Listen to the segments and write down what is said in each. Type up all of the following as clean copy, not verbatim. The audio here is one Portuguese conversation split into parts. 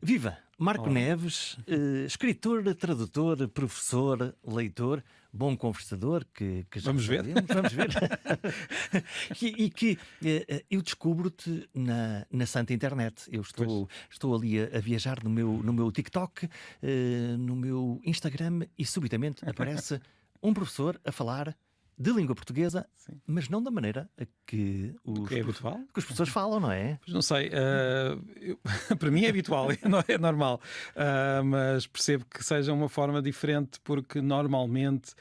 Viva! Marco Olá. Neves, escritor, tradutor, professor, leitor, bom conversador, que já Vamos ver. sabemos, vamos ver. Eu descubro-te na santa internet. Eu estou ali a viajar no meu TikTok, no meu Instagram e subitamente aparece um professor a falar de língua portuguesa, Sim. mas não da maneira a que Que é habitual? que as pessoas falam, não é? Pois não sei, para mim é habitual, é normal, mas percebo que seja uma forma diferente porque normalmente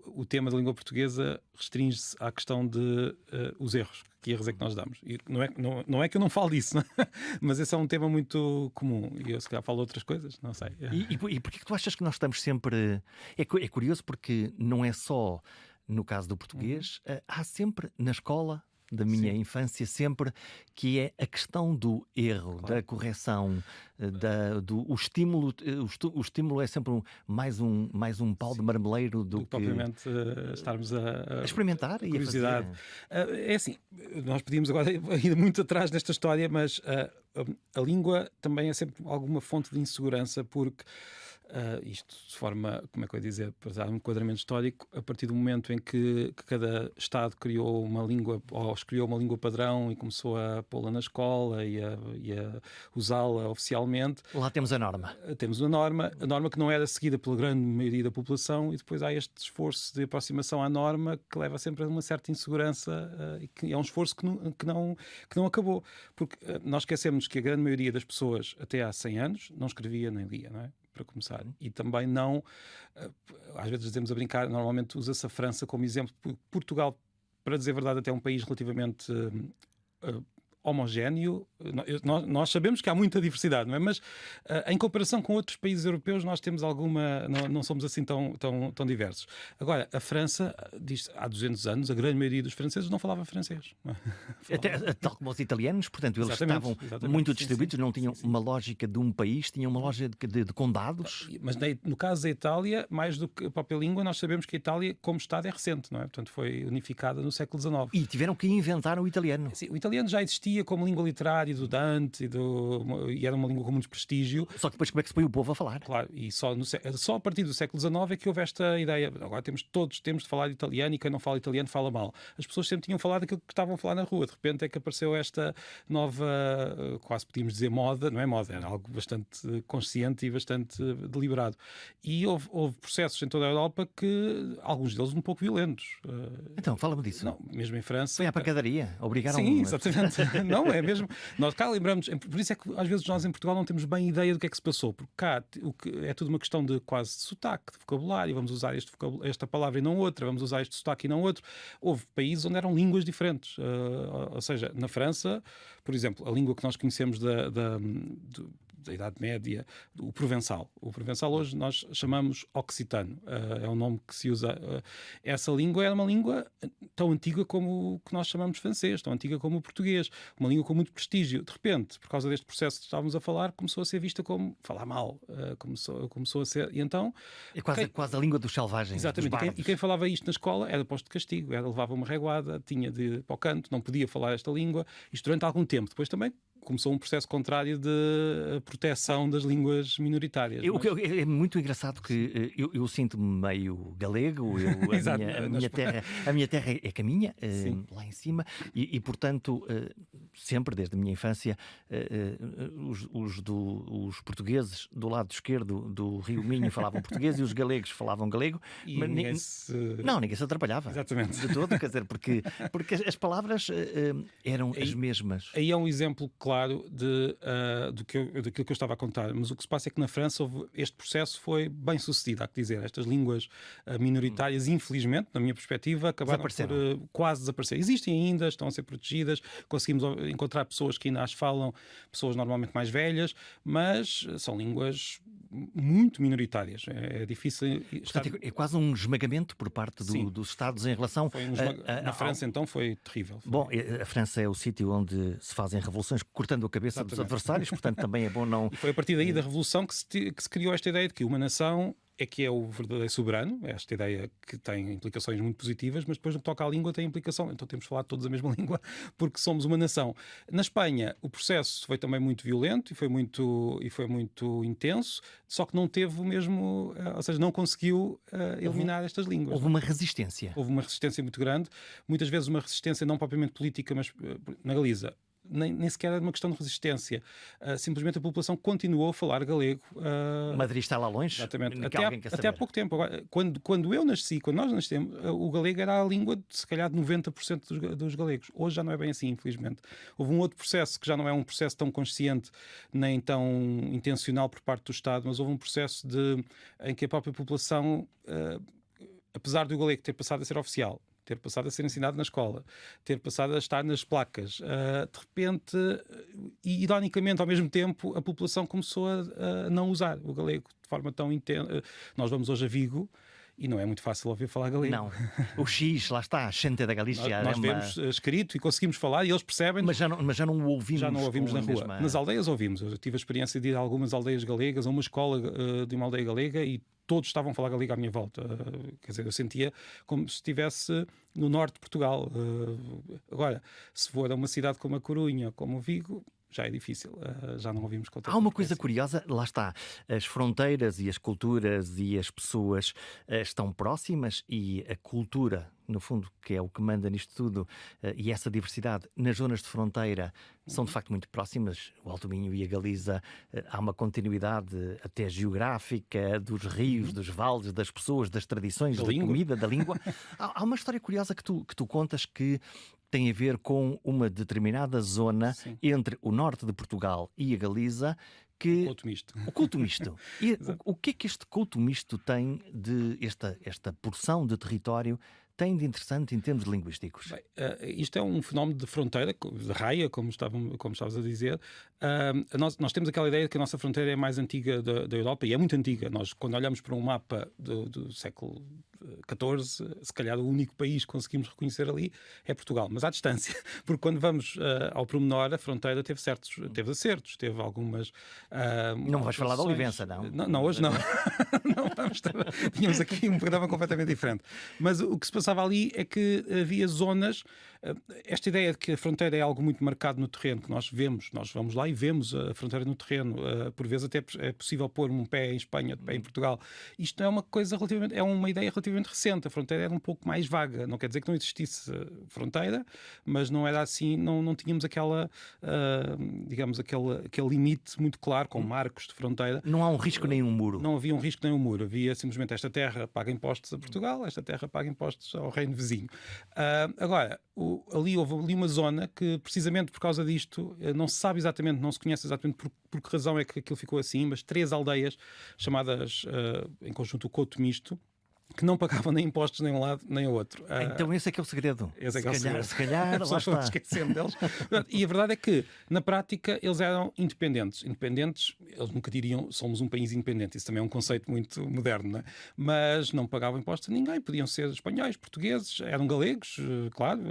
o tema da língua portuguesa restringe-se à questão de os erros, que erros é que nós damos. E não é que eu não falo disso, não é? Mas esse é um tema muito comum e eu se calhar falo outras coisas, não sei. E porquê que tu achas que nós estamos sempre... É curioso porque não é só no caso do português, há sempre na escola da minha infância, sempre que é a questão do erro, da correção, o estímulo. O estímulo é sempre mais um pau de marmeleiro do que propriamente estarmos a experimentar e curiosidade. A fazer. É assim, nós podíamos agora ir muito atrás nesta história, mas a língua também é sempre alguma fonte de insegurança, porque isto de forma, como é que eu ia dizer, para dar um enquadramento histórico, a partir do momento em que cada Estado criou uma língua, ou escolheu uma língua padrão e começou a pô-la na escola e a usá-la oficialmente. Lá temos a norma. Temos a norma que não era seguida pela grande maioria da população, e depois há este esforço de aproximação à norma que leva sempre a uma certa insegurança, e que é um esforço que não acabou. Porque nós esquecemos que a grande maioria das pessoas, até há 100 anos, não escrevia nem lia, não é? Para começar. E também não, às vezes dizemos a brincar, normalmente usa-se a França como exemplo. Portugal, para dizer a verdade, até é um país relativamente homogéneo. Nós sabemos que há muita diversidade, não é? Mas em comparação com outros países europeus, nós temos alguma... Não somos assim tão diversos. Agora, a França, diz há 200 anos, a grande maioria dos franceses não falava francês. Até, tal como os italianos, portanto, eles estavam muito distribuídos, não tinham uma lógica de um país, tinham uma lógica de condados. Mas no caso da Itália, mais do que a própria língua, nós sabemos que a Itália, como Estado, é recente, não é? Portanto, foi unificada no século XIX. E tiveram que inventar o italiano. Sim, o italiano já existia como língua literária do Dante e era uma língua com muito prestígio. Só que depois como é que se põe o povo a falar? Claro, e só a partir do século XIX é que houve esta ideia. Agora todos temos de falar italiano, e quem não fala italiano fala mal. As pessoas sempre tinham falado daquilo que estavam a falar na rua. De repente é que apareceu esta nova, quase podíamos dizer moda, não é moda, era algo bastante consciente e bastante deliberado. E houve processos em toda a Europa que, alguns deles um pouco violentos. Então, fala-me disso. Não, mesmo em França. Foi à pancadaria? Obrigaram... Sim, exatamente. Não, é mesmo. Nós cá lembramos, por isso é que às vezes nós em Portugal não temos bem ideia do que é que se passou, porque cá é tudo uma questão de quase sotaque, de vocabulário, vamos usar esta palavra e não outra, vamos usar este sotaque e não outro. Houve países onde eram línguas diferentes, ou seja, na França, por exemplo, a língua que nós conhecemos da Idade Média, o provençal. O provençal hoje nós chamamos occitano, é um nome que se usa. Essa língua era uma língua tão antiga como o que nós chamamos francês, tão antiga como o português, uma língua com muito prestígio. De repente, por causa deste processo que estávamos a falar, começou a ser vista como falar mal, começou a ser, e então... É quase a língua dos selvagens. Exatamente, e quem falava isto na escola era posto de castigo, levava uma reguada, tinha de ir para o canto, não podia falar esta língua, isto durante algum tempo. Depois também começou um processo contrário de proteção das línguas minoritárias. É muito engraçado que eu sinto-me meio galego, a minha terra é caminha, lá em cima, e portanto, sempre desde a minha infância, os portugueses do lado esquerdo do Rio Minho falavam português e os galegos falavam galego, mas ninguém se atrapalhava. Exatamente. De todo, quer dizer, porque as palavras eram as mesmas. Aí é um exemplo claro daquilo que eu estava a contar, mas o que se passa é que na França este processo foi bem sucedido, há que dizer. Estas línguas minoritárias, infelizmente, na minha perspectiva, acabaram por quase desaparecer. Existem ainda, estão a ser protegidas, conseguimos encontrar pessoas que ainda as falam, pessoas normalmente mais velhas, mas são línguas muito minoritárias. É difícil... Portanto, é quase um esmagamento por parte dos Estados em relação... Na França, então, foi terrível. Bom, a França é o sítio onde se fazem revoluções cortando a cabeça dos adversários, portanto também é bom não... E foi a partir daí da Revolução que se criou esta ideia de que uma nação é que é o verdadeiro soberano, esta ideia que tem implicações muito positivas, mas depois no que toca à língua tem implicação, então temos de falar todos a mesma língua, porque somos uma nação. Na Espanha, o processo foi também muito violento e foi muito intenso, só que não teve o mesmo, ou seja, não conseguiu eliminar estas línguas. Houve uma resistência. Houve uma resistência muito grande, muitas vezes uma resistência não propriamente política, mas na Galiza nem sequer era uma questão de resistência. Simplesmente a população continuou a falar galego. Madrid está lá longe? Exatamente. Até há pouco tempo. Agora, quando eu nasci, quando nós nascemos, o galego era a língua de, se calhar, de 90% dos galegos. Hoje já não é bem assim, infelizmente. Houve um outro processo que já não é um processo tão consciente nem tão intencional por parte do Estado, mas houve um processo em que a própria população, apesar do galego ter passado a ser oficial, ter passado a ser ensinado na escola, ter passado a estar nas placas, de repente, e ironicamente ao mesmo tempo, a população começou a não usar o galego de forma tão intensa. Nós vamos hoje a Vigo e não é muito fácil ouvir falar galego. Não. O X, lá está, a Xente da Galícia. Nós vemos escrito e conseguimos falar e eles percebem. Mas já não o ouvimos. Já não o ouvimos na rua. Nas aldeias ouvimos. Eu tive a experiência de ir a algumas aldeias galegas, a uma escola de uma aldeia galega, e todos estavam a falar galego à minha volta. Quer dizer, eu sentia como se estivesse no norte de Portugal. Agora, se for a uma cidade como a Corunha, como o Vigo, já é difícil, já não ouvimos com tanta Há uma coisa frequência. curiosa, lá está, as fronteiras e as culturas e as pessoas estão próximas, e a cultura, no fundo, que é o que manda nisto tudo, e essa diversidade nas zonas de fronteira são de facto muito próximas. O Alto Minho e a Galiza, há uma continuidade até geográfica dos rios, dos vales, das pessoas, das tradições, da comida, da língua. Há uma história curiosa que tu contas que tem a ver com uma determinada zona, sim, entre o norte de Portugal e a Galiza, que... O culto misto. O culto misto. E o que é que este culto misto tem de... esta porção de território tem de interessante em termos linguísticos? Bem, isto é um fenómeno de fronteira, de raia, como estavas a dizer. Nós temos aquela ideia de que a nossa fronteira é mais antiga da Europa, e é muito antiga. Nós, quando olhamos para um mapa do século XIV, se calhar o único país que conseguimos reconhecer ali é Portugal, mas à distância, porque quando vamos ao pormenor, a fronteira teve acertos, teve algumas... não vais falar da Olivença, não? Não, hoje não. Não vamos tínhamos aqui um programa completamente diferente. Mas o que se passava ali é que havia zonas, esta ideia de que a fronteira é algo muito marcado no terreno, que nós vamos lá e vemos a fronteira no terreno, por vezes até é possível pôr um pé em Espanha, outro pé em Portugal. Isto é uma ideia relativamente recente. A fronteira era um pouco mais vaga, não quer dizer que não existisse fronteira, mas não era assim, não tínhamos digamos, aquele limite muito claro, com marcos de fronteira. Não há um risco nem um muro. Não havia um risco nem um muro, havia simplesmente esta terra paga impostos a Portugal, esta terra paga impostos ao reino vizinho. Agora, houve ali uma zona que, precisamente por causa disto, não se sabe exatamente, não se conhece exatamente por que razão é que aquilo ficou assim, mas 3 aldeias chamadas em conjunto o Couto Misto, que não pagavam nem impostos nem um lado nem o outro. Então esse é que é o segredo. Esse é que é o segredo. Se calhar lá está. Esquecendo deles. E a verdade é que, na prática, eles eram independentes. Independentes, eles nunca diriam somos um país independente. Isso também é um conceito muito moderno, não é? Mas não pagavam impostos a ninguém. Podiam ser espanhóis, portugueses, eram galegos, claro.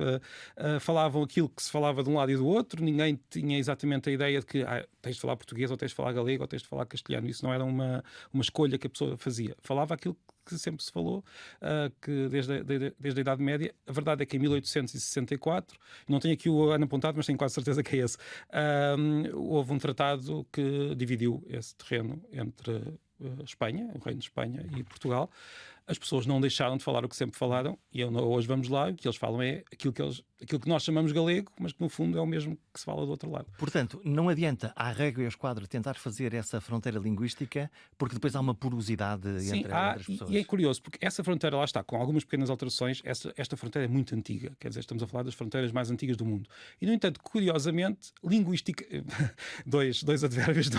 Falavam aquilo que se falava de um lado e do outro. Ninguém tinha exatamente a ideia de que tens de falar português, ou tens de falar galego, ou tens de falar castelhano. Isso não era uma escolha que a pessoa fazia. Falava aquilo que sempre se falou, que desde a Idade Média. A verdade é que em 1864, não tenho aqui o ano apontado, mas tenho quase certeza que é esse, houve um tratado que dividiu esse terreno entre Espanha, o Reino de Espanha e Portugal. As pessoas não deixaram de falar o que sempre falaram, e hoje vamos lá, o que eles falam é aquilo que nós chamamos galego, mas que no fundo é o mesmo que se fala do outro lado. Portanto, não adianta à régua e ao esquadro tentar fazer essa fronteira linguística, porque depois há uma porosidade entre as pessoas. E é curioso, porque essa fronteira, lá está, com algumas pequenas alterações, esta fronteira é muito antiga, quer dizer, estamos a falar das fronteiras mais antigas do mundo. E, no entanto, curiosamente, dois advérbios,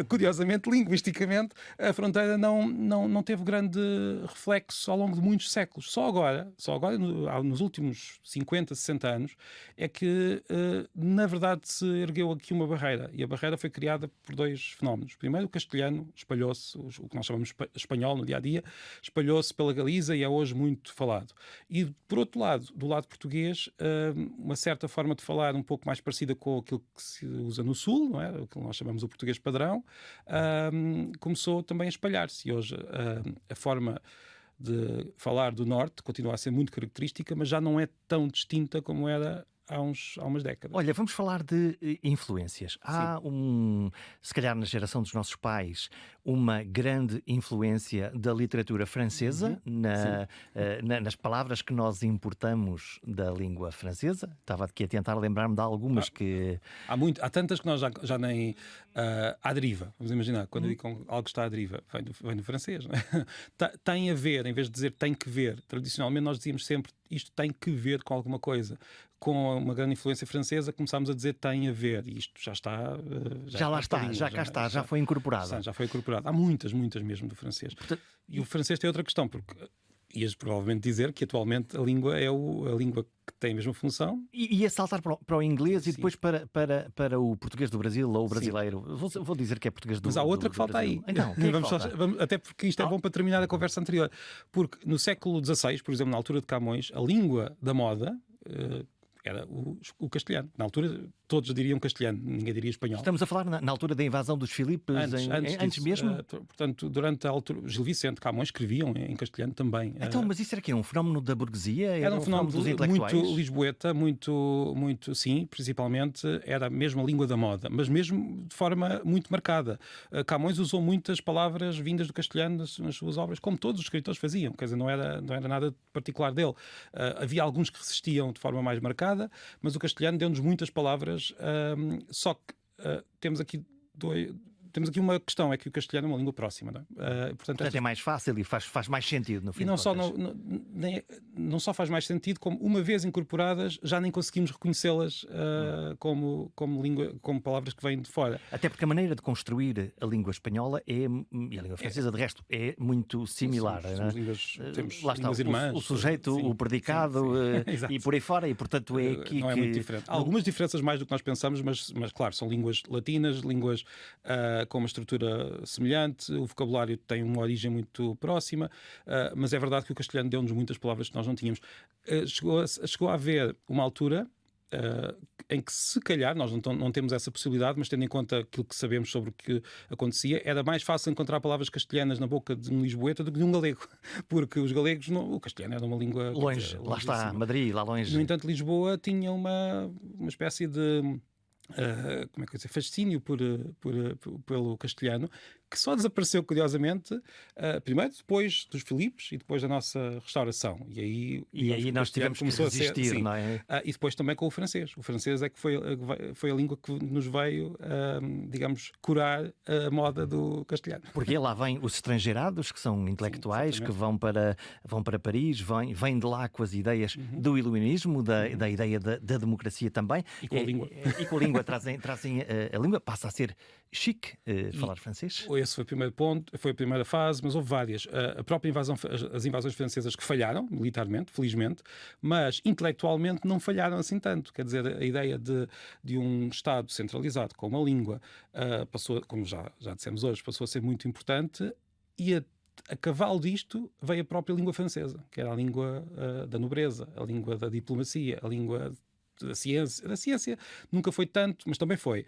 curiosamente, linguisticamente, a fronteira não teve grande reflexão reflexo ao longo de muitos séculos. Só agora nos últimos 50, 60 anos, é que, na verdade, se ergueu aqui uma barreira. E a barreira foi criada por dois fenómenos. Primeiro, o castelhano espalhou-se, o que nós chamamos espanhol no dia-a-dia, espalhou-se pela Galiza e é hoje muito falado. E, por outro lado, do lado português, uma certa forma de falar um pouco mais parecida com aquilo que se usa no Sul, não é? O que nós chamamos o português padrão, começou também a espalhar-se. E hoje a forma de falar do Norte continua a ser muito característica, mas já não é tão distinta como era há umas décadas. Olha, vamos falar de influências. Há se calhar na geração dos nossos pais, uma grande influência da literatura francesa nas palavras que nós importamos da língua francesa. Estava aqui a tentar lembrar-me de algumas que... Há tantas que nós já nem... à deriva, vamos imaginar, quando eu digo que algo está à deriva, vem do francês, não é? Tem a ver, em vez de dizer tem que ver, tradicionalmente nós dizíamos sempre isto tem que ver com alguma coisa. Com uma grande influência francesa, começámos a dizer tem a ver, e isto já está... Já lá está, já cá está, já foi incorporado. Já foi incorporado. Há muitas mesmo do francês. Portanto, e o francês tem outra questão, porque ias provavelmente dizer que atualmente a língua é a língua que tem a mesma função. E a saltar para o inglês e depois para o português do Brasil ou o brasileiro. Vou dizer que é português do Brasil. Mas há outra que falta aí. Então, até porque isto é bom para terminar a conversa anterior. Porque no século XVI, por exemplo, na altura de Camões, a língua da moda... era o castelhano. Na altura, todos diriam castelhano, ninguém diria espanhol. Estamos a falar na altura da invasão dos Filipes, antes mesmo? Portanto, durante a altura, Gil Vicente, Camões escreviam em castelhano também. Então, mas isso era que um fenómeno da burguesia? Era um fenómeno dos intelectuais? muito lisboeta, muito, sim, principalmente, era mesmo a língua da moda, mas mesmo de forma muito marcada. Camões usou muitas palavras vindas do castelhano nas suas obras, como todos os escritores faziam, quer dizer, não era nada particular dele. Havia alguns que resistiam de forma mais marcada, mas o castelhano deu-nos muitas palavras, só que temos aqui uma questão, é que o castelhano é uma língua próxima, não é? Portanto, é mais fácil e faz mais sentido, no fim. E não só faz mais sentido, como uma vez incorporadas, já nem conseguimos reconhecê-las como língua, como palavras que vêm de fora. Até porque a maneira de construir a língua espanhola e a língua francesa, de resto, é muito similar. Temos lá está, línguas irmãs. O sujeito, o predicado e por aí fora, e portanto é aqui não é muito diferente. Há algumas diferenças mais do que nós pensamos, mas claro, são línguas latinas, línguas com uma estrutura semelhante, o vocabulário tem uma origem muito próxima, mas é verdade que o castelhano deu-nos muitas palavras que nós não tínhamos. Chegou a haver uma altura em que, se calhar, nós não temos essa possibilidade, mas tendo em conta aquilo que sabemos sobre o que acontecia, era mais fácil encontrar palavras castelhanas na boca de um lisboeta do que de um galego, porque os galegos, o castelhano era uma língua... Longe, lá está, Madrid, lá longe. No entanto, Lisboa tinha uma espécie de... como é que eu dizer, fascínio pelo castelhano, que só desapareceu curiosamente primeiro depois dos Filipes e depois da nossa restauração, e aí nós tivemos que resistir, não é? E depois também com o francês é que foi a língua que nos veio digamos, curar a moda do castelhano, porque lá vêm os estrangeirados, que são intelectuais, que vão para Paris, vêm de lá com as ideias do iluminismo, da ideia da democracia também, e com a língua trazem a língua, passa a ser chique falar francês. Esse foi o primeiro ponto, foi a primeira fase, mas houve várias. A própria as invasões francesas que falharam, militarmente, felizmente, mas intelectualmente não falharam assim tanto. Quer dizer, a ideia de um Estado centralizado com uma língua passou, como já dissemos hoje, passou a ser muito importante, e a cavalo disto veio a própria língua francesa, que era a língua da nobreza, a língua da diplomacia, a língua da ciência nunca foi tanto, mas também foi.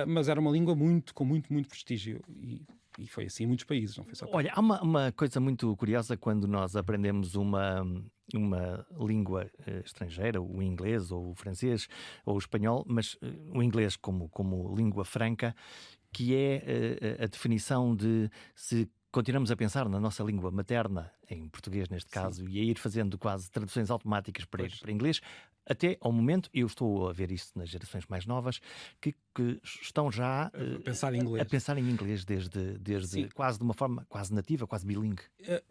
Mas era uma língua com muito prestígio. E foi assim em muitos países, não foi só... Olha, há uma coisa muito curiosa quando nós aprendemos uma língua estrangeira, o inglês ou o francês ou o espanhol, mas o inglês como língua franca, que é a definição de se continuamos a pensar na nossa língua materna, em português neste caso, e a ir fazendo quase traduções automáticas para inglês, até ao momento, eu estou a ver isso nas gerações mais novas, que estão já a pensar em inglês desde quase de uma forma quase nativa, quase bilingue.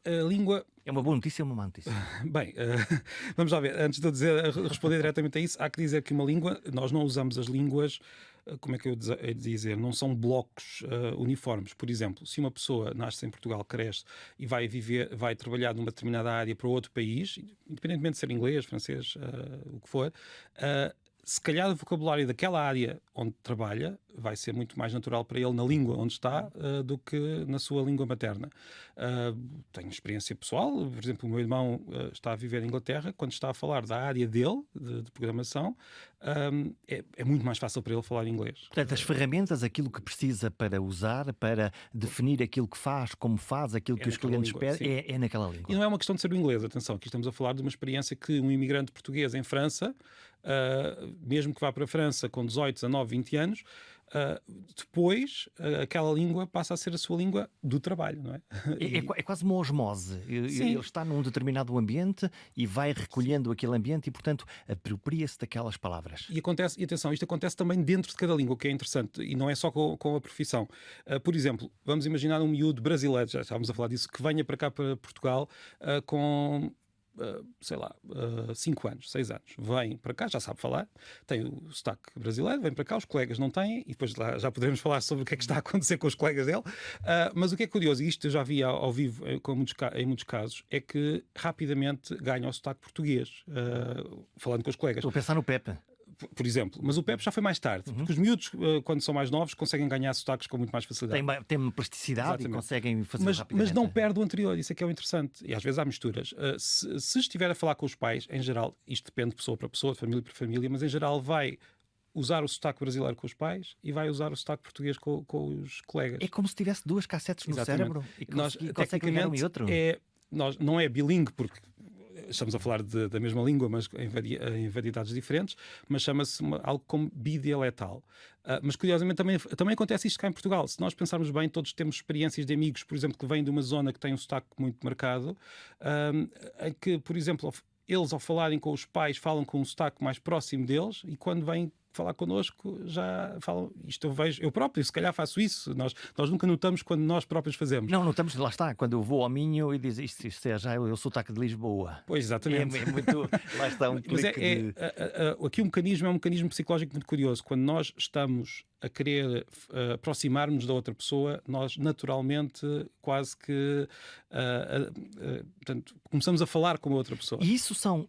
A língua... É uma boa notícia ou uma má notícia? Bem, vamos lá ver. Antes de eu responder diretamente a isso, há que dizer que uma língua, nós não usamos as línguas como é que eu ia dizer, não são blocos uniformes. Por exemplo, se uma pessoa nasce em Portugal, cresce e vai viver, vai trabalhar numa determinada área para outro país, independentemente de ser inglês, francês, o que for, se calhar o vocabulário daquela área onde trabalha vai ser muito mais natural para ele na língua onde está do que na sua língua materna. Tenho experiência pessoal, por exemplo, o meu irmão está a viver em Inglaterra, quando está a falar da área dele, de programação, é muito mais fácil para ele falar inglês. Portanto, as ferramentas, aquilo que precisa para usar, para definir aquilo que faz, como faz, aquilo que os clientes pedem, é naquela língua. E não é uma questão de ser o inglês, atenção, aqui estamos a falar de uma experiência que um imigrante português em França, mesmo que vá para a França com 18, 19, 20 anos, depois aquela língua passa a ser a sua língua do trabalho, não é? É quase uma osmose. Ele está num determinado ambiente e vai recolhendo aquele ambiente e, portanto, apropria-se daquelas palavras. E atenção, isto acontece também dentro de cada língua, o que é interessante, e não é só com a profissão. Por exemplo, vamos imaginar um miúdo brasileiro, já estávamos a falar disso, que venha para cá, para Portugal, com... sei lá, 5 anos, 6 anos, vem para cá, já sabe falar, tem o sotaque brasileiro, vem para cá, os colegas não têm, e depois lá já poderemos falar sobre o que é que está a acontecer com os colegas dele, mas o que é curioso, e isto eu já vi ao vivo em muitos casos, é que rapidamente ganha o sotaque português, falando com os colegas. Estou a pensar no Pepe. Por exemplo, mas o Pepe já foi mais tarde, porque os miúdos, quando são mais novos, conseguem ganhar sotaques com muito mais facilidade. Tem uma plasticidade. Exatamente. E conseguem fazer rapidamente. Mas não perde o anterior, isso é que é o interessante. E às vezes há misturas. Se estiver a falar com os pais, em geral, isto depende de pessoa para pessoa, de família para família, mas em geral vai usar o sotaque brasileiro com os pais e vai usar o sotaque português com os colegas. É como se tivesse duas cassetes no cérebro e consegue ligar um e outro. Não é bilingue, porque estamos a falar da mesma língua, mas em variedades diferentes, mas chama-se algo como bidialetal. Mas curiosamente também acontece isto cá em Portugal. Se nós pensarmos bem, todos temos experiências de amigos, por exemplo, que vêm de uma zona que tem um sotaque muito marcado, em que, por exemplo, eles ao falarem com os pais falam com um sotaque mais próximo deles e quando vêm falar connosco já falam, isto eu vejo, eu próprio se calhar faço isso, nós nunca notamos quando nós próprios fazemos. Não notamos, lá está, quando eu vou ao Minho e diz isto é já o sotaque de Lisboa. Pois, exatamente. É muito, lá está um Mas aqui o mecanismo é um mecanismo psicológico muito curioso, quando nós estamos a querer aproximar-nos da outra pessoa, nós naturalmente quase que portanto, começamos a falar com a outra pessoa. E isso são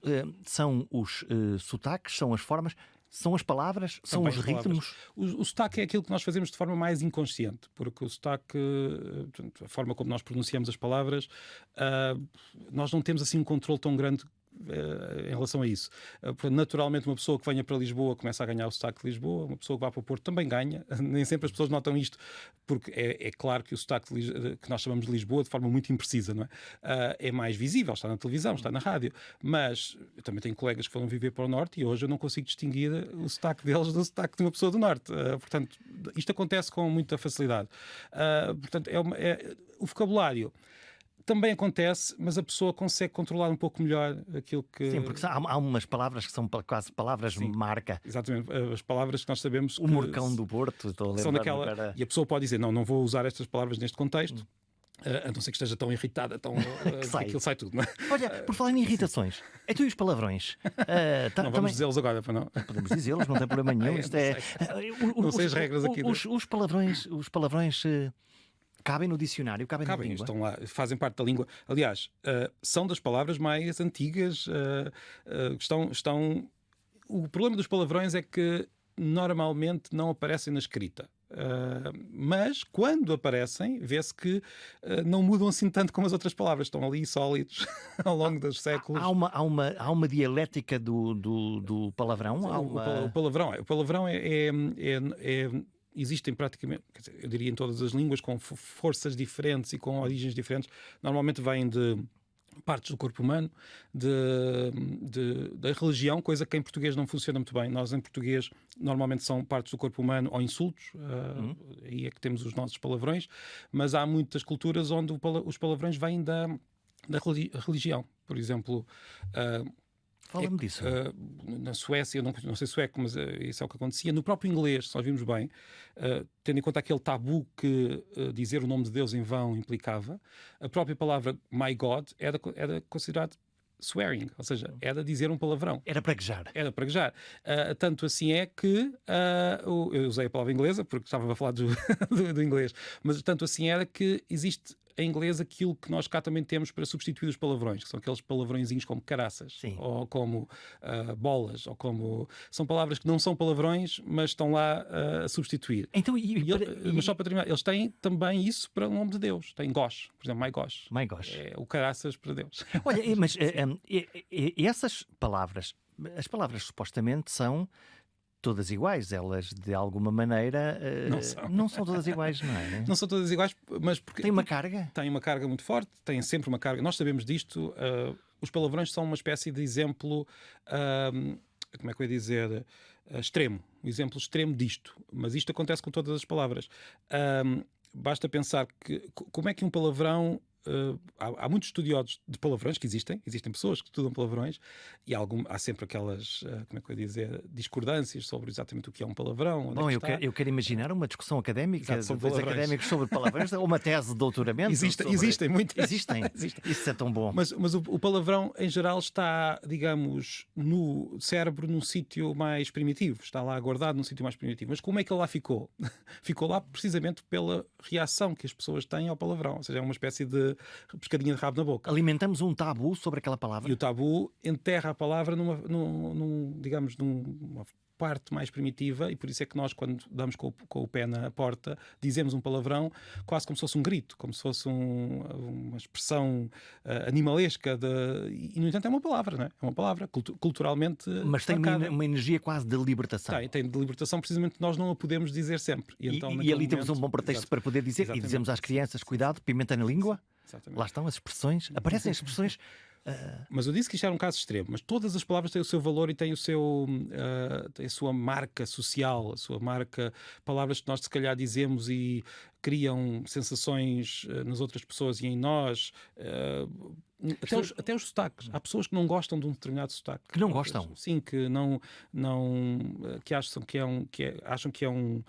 os sotaques, são as formas, são as palavras, são os ritmos. O sotaque é aquilo que nós fazemos de forma mais inconsciente, porque o sotaque, a forma como nós pronunciamos as palavras, nós não temos assim um controle tão grande em relação a isso. Naturalmente, uma pessoa que venha para Lisboa começa a ganhar o sotaque de Lisboa, uma pessoa que vá para o Porto também ganha. Nem sempre as pessoas notam isto, porque é claro que o sotaque que nós chamamos de Lisboa, de forma muito imprecisa, não é? É mais visível, está na televisão, está na rádio, mas eu também tenho colegas que foram viver para o Norte e hoje eu não consigo distinguir o sotaque deles do sotaque de uma pessoa do Norte. Portanto, isto acontece com muita facilidade. Portanto, o vocabulário também acontece, mas a pessoa consegue controlar um pouco melhor aquilo que... Sim, porque há umas palavras que são quase palavras marca. Exatamente, as palavras que nós sabemos... O Morcão do Porto, estou a lembrar. São daquela... E a pessoa pode dizer, não vou usar estas palavras neste contexto, a não ser que esteja tão irritada, que aquilo sai tudo, não é? Olha, por falar em irritações, então e os palavrões? Não vamos dizê-los agora, para não? Podemos dizê-los, não tem problema nenhum. Não sei as regras aqui. Os palavrões... cabem no dicionário, cabem na língua. Estão lá, fazem parte da língua. Aliás, são das palavras mais antigas. O problema dos palavrões é que normalmente não aparecem na escrita. Mas quando aparecem, vê-se que não mudam assim tanto como as outras palavras. Estão ali sólidos ao longo dos séculos. Há uma dialética do palavrão? O palavrão existem praticamente, quer dizer, eu diria em todas as línguas, com forças diferentes e com origens diferentes. Normalmente vêm de partes do corpo humano, da religião, coisa que em português não funciona muito bem. Nós, em português, normalmente são partes do corpo humano ou insultos, aí é que temos os nossos palavrões, mas há muitas culturas onde os palavrões vêm da religião. Por exemplo... Fala-me disso. Na Suécia, eu não sei sueco, mas isso é o que acontecia. No próprio inglês, se nós vimos bem, tendo em conta aquele tabu que dizer o nome de Deus em vão implicava, a própria palavra my God era considerado swearing, ou seja, era dizer um palavrão. Era praguejar. Era praguejar. Tanto assim é que eu usei a palavra inglesa porque estava a falar do inglês, mas tanto assim era que existe em inglês aquilo que nós cá também temos para substituir os palavrões, que são aqueles palavrõezinhos como caraças, Sim. ou como bolas, ou como... São palavras que não são palavrões, mas estão lá a substituir. Então, Mas só para terminar, eles têm também isso para o nome de Deus. Tem gosh, por exemplo, my gosh. My gosh. É o caraças para Deus. Olha, mas essas palavras, as palavras supostamente são todas iguais, elas de alguma maneira não são todas iguais, não é? Não são todas iguais, mas porque Tem uma carga? Tem uma carga muito forte, tem sempre uma carga. Nós sabemos disto. Os palavrões são uma espécie de exemplo, como é que eu ia dizer, extremo. Um exemplo extremo disto. Mas isto acontece com todas as palavras. Basta pensar que como é que um palavrão... há muitos estudiosos de palavrões que existem pessoas que estudam palavrões e há sempre aquelas, como é que eu ia dizer, discordâncias sobre exatamente o que é um palavrão. Bom, eu quero imaginar uma discussão académica sobre dos académicos sobre palavrões, ou uma tese de doutoramento. Existem muitas. Existem. Isso é tão bom. Mas o palavrão, em geral, está, digamos, no cérebro num sítio mais primitivo. Está lá guardado num sítio mais primitivo. Mas como é que ele lá ficou? Ficou lá precisamente pela reação que as pessoas têm ao palavrão. Ou seja, é uma espécie de pescadinha de rabo na boca. Alimentamos um tabu sobre aquela palavra. E o tabu enterra a palavra numa parte mais primitiva, e por isso é que nós, quando damos com o pé na porta, dizemos um palavrão quase como se fosse um grito, como se fosse uma expressão animalesca, e no entanto é uma palavra, não é? É uma palavra culturalmente mas tem uma energia quase de libertação. Tem de libertação, precisamente nós não a podemos dizer sempre. E ali temos um bom pretexto para poder dizer, e dizemos às crianças, cuidado, pimenta na língua. Exatamente. Lá estão as expressões, aparecem as expressões. Mas eu disse que isto era um caso extremo, mas todas as palavras têm o seu valor e têm têm a sua marca social, a sua marca, palavras que nós se calhar dizemos e criam sensações nas outras pessoas e em nós. Até os sotaques. Há pessoas que não gostam de um determinado sotaque. Que não gostam? Sim, que que acham que é uma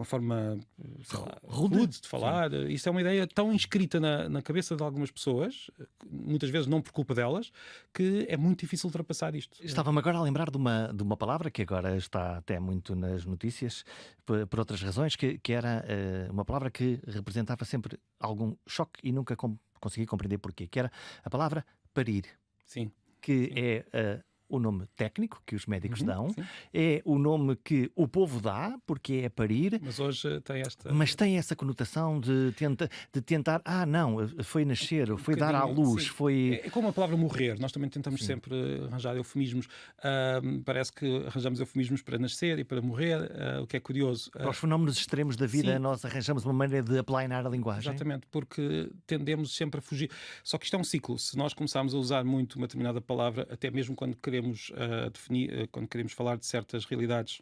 forma, sei lá, rude de falar. Sim. Isso é uma ideia tão inscrita na cabeça de algumas pessoas, muitas vezes não por culpa delas, que é muito difícil ultrapassar isto. Estava-me agora a lembrar de uma palavra que agora está até muito nas notícias, por outras razões, que era uma palavra que representava sempre algum choque e nunca consegui compreender porquê, que era a palavra parir. Sim. Que sim. É o nome técnico que os médicos dão, sim. É o nome que o povo dá, porque é parir. Mas hoje tem esta... Mas tem essa conotação de tentar, não, foi nascer, foi dar à luz, sim. foi... É como a palavra morrer, nós também tentamos sempre arranjar eufemismos. Parece que arranjamos eufemismos para nascer e para morrer, o que é curioso. Para os fenómenos extremos da vida, sim. Nós arranjamos uma maneira de aplainar a linguagem. Exatamente, porque tendemos sempre a fugir. Só que isto é um ciclo. Se nós começarmos a usar muito uma determinada palavra, até mesmo quando queremos definir, quando queremos falar de certas realidades,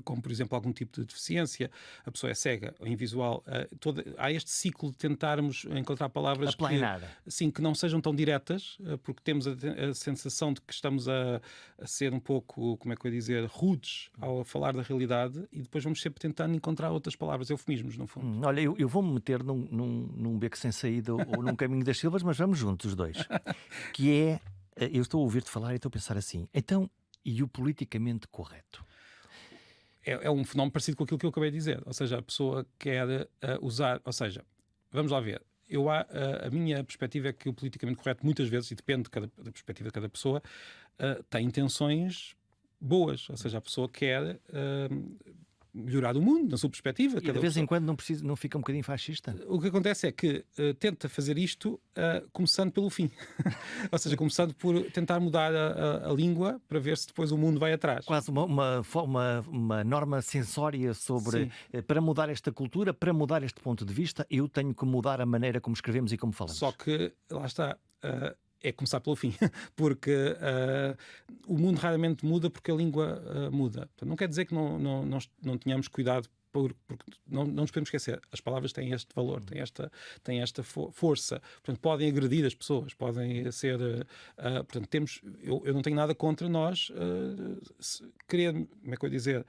como por exemplo algum tipo de deficiência, a pessoa é cega ou invisual, há este ciclo de tentarmos encontrar palavras que não sejam tão diretas, porque temos a sensação de que estamos a ser um pouco, como é que eu ia dizer, rudes ao falar da realidade, e depois vamos sempre tentando encontrar outras palavras, eufemismos no fundo. Olha, eu vou-me meter num beco sem saída ou num caminho das silvas, mas vamos juntos os dois, que é, eu estou a ouvir-te falar e estou a pensar assim, então, e o politicamente correto? É um fenómeno parecido com aquilo que eu acabei de dizer. Ou seja, a pessoa quer usar... Ou seja, vamos lá ver. A minha perspectiva é que o politicamente correto, muitas vezes, e depende da perspectiva de cada pessoa, tem intenções boas. Ou seja, a pessoa quer melhorar o mundo, na sua perspectiva. E de vez em quando não fica um bocadinho fascista? O que acontece é que tenta fazer isto começando pelo fim. Ou seja, começando por tentar mudar a língua para ver se depois o mundo vai atrás. Quase uma norma sensória sobre... Para mudar esta cultura, para mudar este ponto de vista, eu tenho que mudar a maneira como escrevemos e como falamos. Só que, lá está... é começar pelo fim, porque o mundo raramente muda porque a língua muda. Portanto, não quer dizer que não tenhamos cuidado, porque não nos podemos esquecer, as palavras têm este valor, têm esta força, portanto podem agredir as pessoas, podem ser... portanto, eu não tenho nada contra nós querer, como é que eu ia dizer...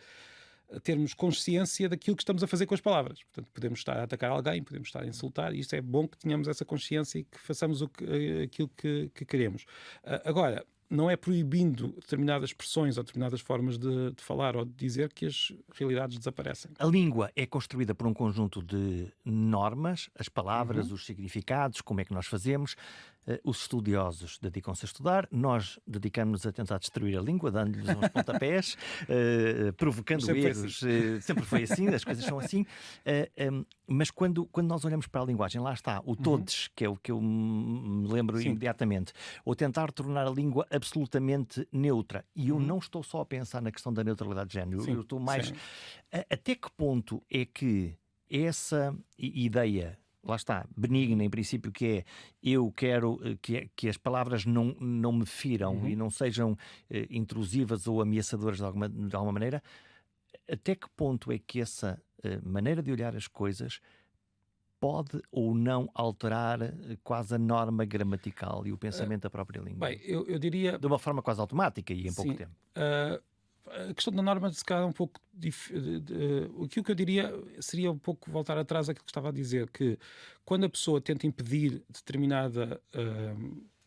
termos consciência daquilo que estamos a fazer com as palavras. Portanto, podemos estar a atacar alguém, podemos estar a insultar, e isto é bom que tenhamos essa consciência e que façamos aquilo que queremos. Agora, não é proibindo determinadas expressões ou determinadas formas de falar ou de dizer que as realidades desaparecem. A língua é construída por um conjunto de normas, as palavras, os significados, como é que nós fazemos. Os estudiosos dedicam-se a estudar, nós dedicamos-nos a tentar destruir a língua, dando-lhes uns pontapés, provocando erros. Sempre foi assim, as coisas são assim. Mas quando nós olhamos para a linguagem, lá está, o todes, que é o que eu me lembro imediatamente, ou tentar tornar a língua absolutamente neutra. E eu não estou só a pensar na questão da neutralidade de género, eu estou mais... Até que ponto é que essa ideia... Lá está, benigna em princípio, que é eu quero que as palavras não me firam e não sejam intrusivas ou ameaçadoras de alguma maneira. Até que ponto é que essa maneira de olhar as coisas pode ou não alterar quase a norma gramatical e o pensamento da própria língua? Bem, eu diria... De uma forma quase automática e em pouco tempo. A questão da norma, se calhar, é um pouco aquilo que eu diria seria um pouco voltar atrás àquilo que estava a dizer, que quando a pessoa tenta impedir determinada...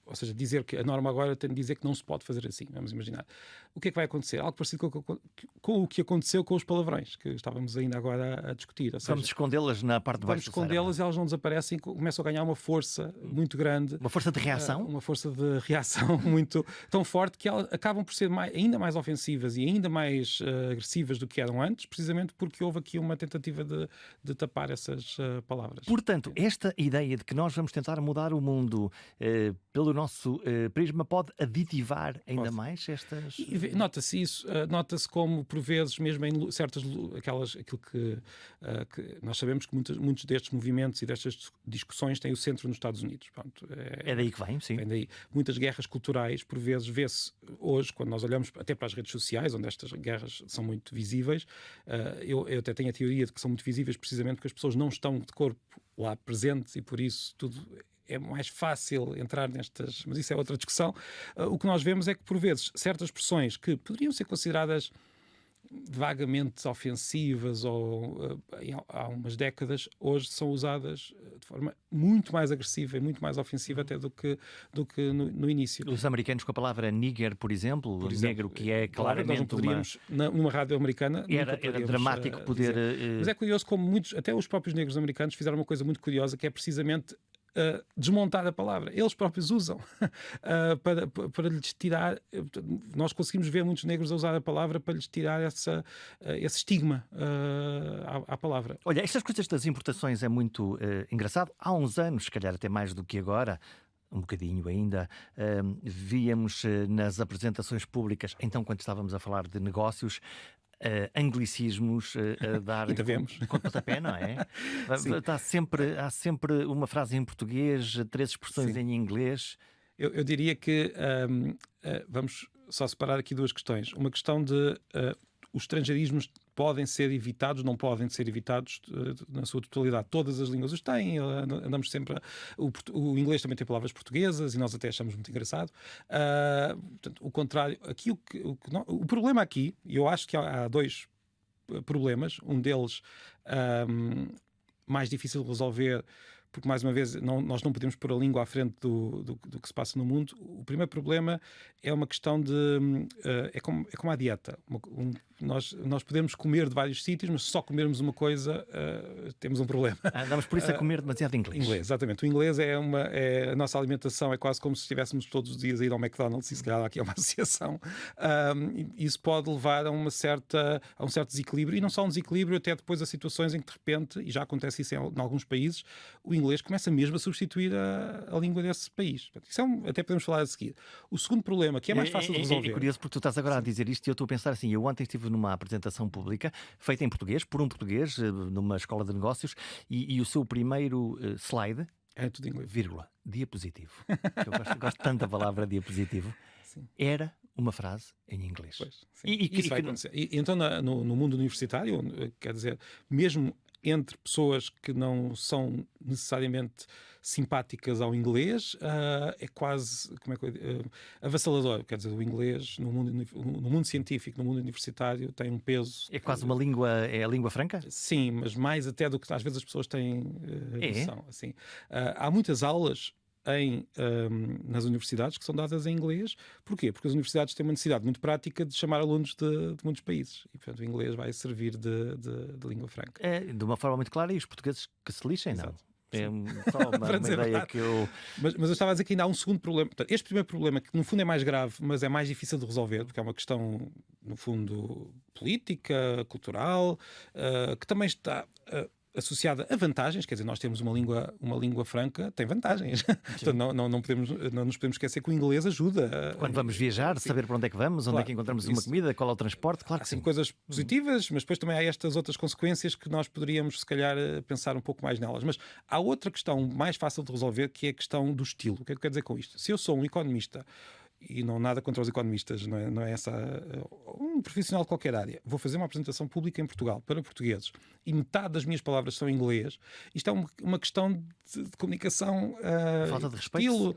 ou seja, dizer que a norma agora tem de dizer que não se pode fazer assim, vamos imaginar. O que é que vai acontecer? Algo parecido com o que aconteceu com os palavrões, que estávamos ainda agora a discutir. Ou seja, vamos escondê-las na parte de baixo. Vamos escondê-las e elas não desaparecem, começam a ganhar uma força muito grande. Uma força de reação? Uma força de reação muito tão forte que elas acabam por ser ainda mais ofensivas e ainda mais agressivas do que eram antes, precisamente porque houve aqui uma tentativa de tapar essas palavras. Portanto, esta ideia de que nós vamos tentar mudar o mundo pelo nosso prisma pode aditivar ainda mais estas... Nota-se isso, nota-se como por vezes mesmo em certas aquilo que nós sabemos que muitos destes movimentos e destas discussões têm o centro nos Estados Unidos. Pronto, é daí que vem, sim. Vem daí. Muitas guerras culturais, por vezes vê-se hoje, quando nós olhamos até para as redes sociais, onde estas guerras são muito visíveis, eu até tenho a teoria de que são muito visíveis precisamente porque as pessoas não estão de corpo lá presentes e por isso tudo... é mais fácil entrar nestas... Mas isso é outra discussão. O que nós vemos é que, por vezes, certas expressões que poderiam ser consideradas vagamente ofensivas ou há umas décadas, hoje são usadas de forma muito mais agressiva e muito mais ofensiva até do que no início. Os americanos com a palavra nigger, por exemplo, negro, que é claramente nós não poderíamos, numa rádio americana... Era dramático poder... Mas é curioso como até os próprios negros americanos fizeram uma coisa muito curiosa, que é precisamente... desmontar a palavra. Eles próprios usam para lhes tirar... Nós conseguimos ver muitos negros a usar a palavra para lhes tirar esse estigma à palavra. Olha, estas coisas das importações é muito engraçado. Há uns anos, se calhar até mais do que agora, um bocadinho ainda, víamos nas apresentações públicas, então quando estávamos a falar de anglicismos a dar com pontapé, não é? Há sempre uma frase em português, 3 expressões em inglês. Eu diria que vamos só separar aqui 2 questões. Uma questão de os estrangeirismos podem ser evitados, não podem ser evitados na sua totalidade. Todas as línguas os têm, andamos sempre... O inglês também tem palavras portuguesas e nós até achamos muito engraçado. Portanto, o contrário... Aqui, o problema aqui, e eu acho que há 2 problemas, um deles mais difícil de resolver, porque, mais uma vez, nós não podemos pôr a língua à frente do que se passa no mundo. O primeiro problema é uma questão de... É como a dieta. Nós podemos comer de vários sítios, mas se só comermos uma coisa, temos um problema. Andamos por isso a comer demasiado inglês. Exatamente. O inglês a nossa alimentação é quase como se estivéssemos todos os dias a ir ao McDonald's, e se calhar aqui é uma associação. Isso pode levar a um certo desequilíbrio, e não só um desequilíbrio, até depois a situações em que, de repente, e já acontece isso em alguns países, o inglês começa mesmo a substituir a língua desse país. Isso até podemos falar a seguir. O segundo problema, que é mais fácil de resolver... É curioso porque tu estás agora a dizer isto e eu estou a pensar assim, eu ontem estive numa apresentação pública, feita em português, por um português, numa escola de negócios, e o seu primeiro slide... É tudo em inglês. Vírgula, diapositivo. Eu gosto tanto da palavra diapositivo. Sim. Era uma frase em inglês. Pois, isso vai acontecer. E então, no mundo universitário, quer dizer, mesmo entre pessoas que não são necessariamente simpáticas ao inglês, é quase, avassalador. Quer dizer, o inglês no mundo científico, no mundo universitário, tem um peso. É quase uma língua, é a língua franca? Sim, mas mais até do que às vezes as pessoas têm noção. Assim. Há muitas aulas nas universidades que são dadas em inglês. Porquê? Porque as universidades têm uma necessidade muito prática de chamar alunos de muitos países. E, portanto, o inglês vai servir de língua franca. De uma forma muito clara, e os portugueses que se lixem, Exato. não? É só uma ideia que eu... Mas eu estava a dizer que ainda há um segundo problema. Portanto, este primeiro problema, que no fundo é mais grave, mas é mais difícil de resolver, porque é uma questão, no fundo, política, cultural, que também está... associada a vantagens, quer dizer, nós temos uma língua franca, tem vantagens. Portanto, não nos podemos esquecer que o inglês ajuda. Quando vamos viajar, saber para onde é que vamos, onde é que encontramos uma comida, qual é o transporte, claro que sim. Coisas positivas, mas depois também há estas outras consequências que nós poderíamos, se calhar, pensar um pouco mais nelas. Mas há outra questão mais fácil de resolver, que é a questão do estilo. O que é que eu quero dizer com isto? Se eu sou um economista, e não nada contra os economistas, não é essa um profissional de qualquer área, vou fazer uma apresentação pública em Portugal para portugueses e metade das minhas palavras são em inglês, isto é uma questão de comunicação, falta de respeito, estilo.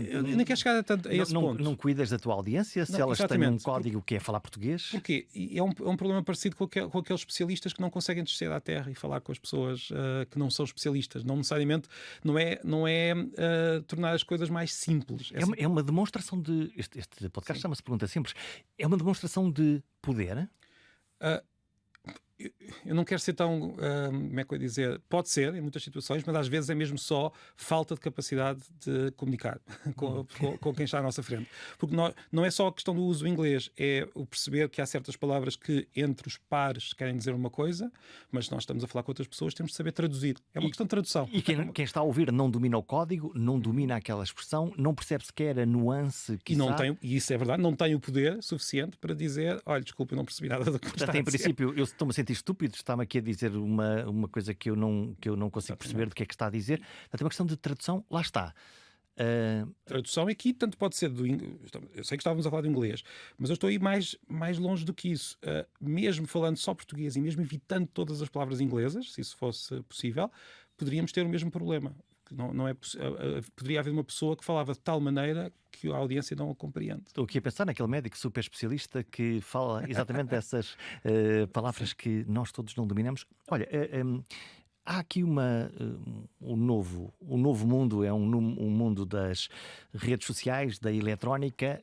Eu nem quero chegar a esse ponto. Não cuidas da tua audiência, se elas têm um código que é falar português. Porquê? E é um problema parecido com aqueles especialistas que não conseguem descer à terra e falar com as pessoas que não são especialistas. Não necessariamente, não é tornar as coisas mais simples. É uma demonstração de... Este podcast chama-se Pergunta Simples. É uma demonstração de poder? Eu não quero ser tão, como é que eu ia dizer, pode ser em muitas situações, mas às vezes é mesmo só falta de capacidade de comunicar com quem está à nossa frente. Porque não é só a questão do uso do inglês, é o perceber que há certas palavras que entre os pares querem dizer uma coisa, mas se nós estamos a falar com outras pessoas, temos de saber traduzir. É uma questão de tradução. E quem está a ouvir não domina o código, não domina aquela expressão, não percebe sequer a nuance que e isso é verdade, não tem o poder suficiente para dizer, olha, desculpa, eu não percebi nada do que está a dizer. Em princípio, eu estou-me a sentir estúpido, está-me aqui a dizer uma coisa que eu não consigo perceber do que é que está a dizer. Portanto, é uma questão de tradução, lá está. Tradução aqui tanto pode ser do inglês. Eu sei que estávamos a falar de inglês, mas eu estou aí mais longe do que isso. Mesmo falando só português e mesmo evitando todas as palavras inglesas, se isso fosse possível, poderíamos ter o mesmo problema. Poderia haver uma pessoa que falava de tal maneira que a audiência não a compreende. Estou aqui a pensar naquele médico super especialista que fala exatamente dessas palavras que nós todos não dominamos. Olha, há aqui um novo mundo, é um mundo das redes sociais, da eletrónica.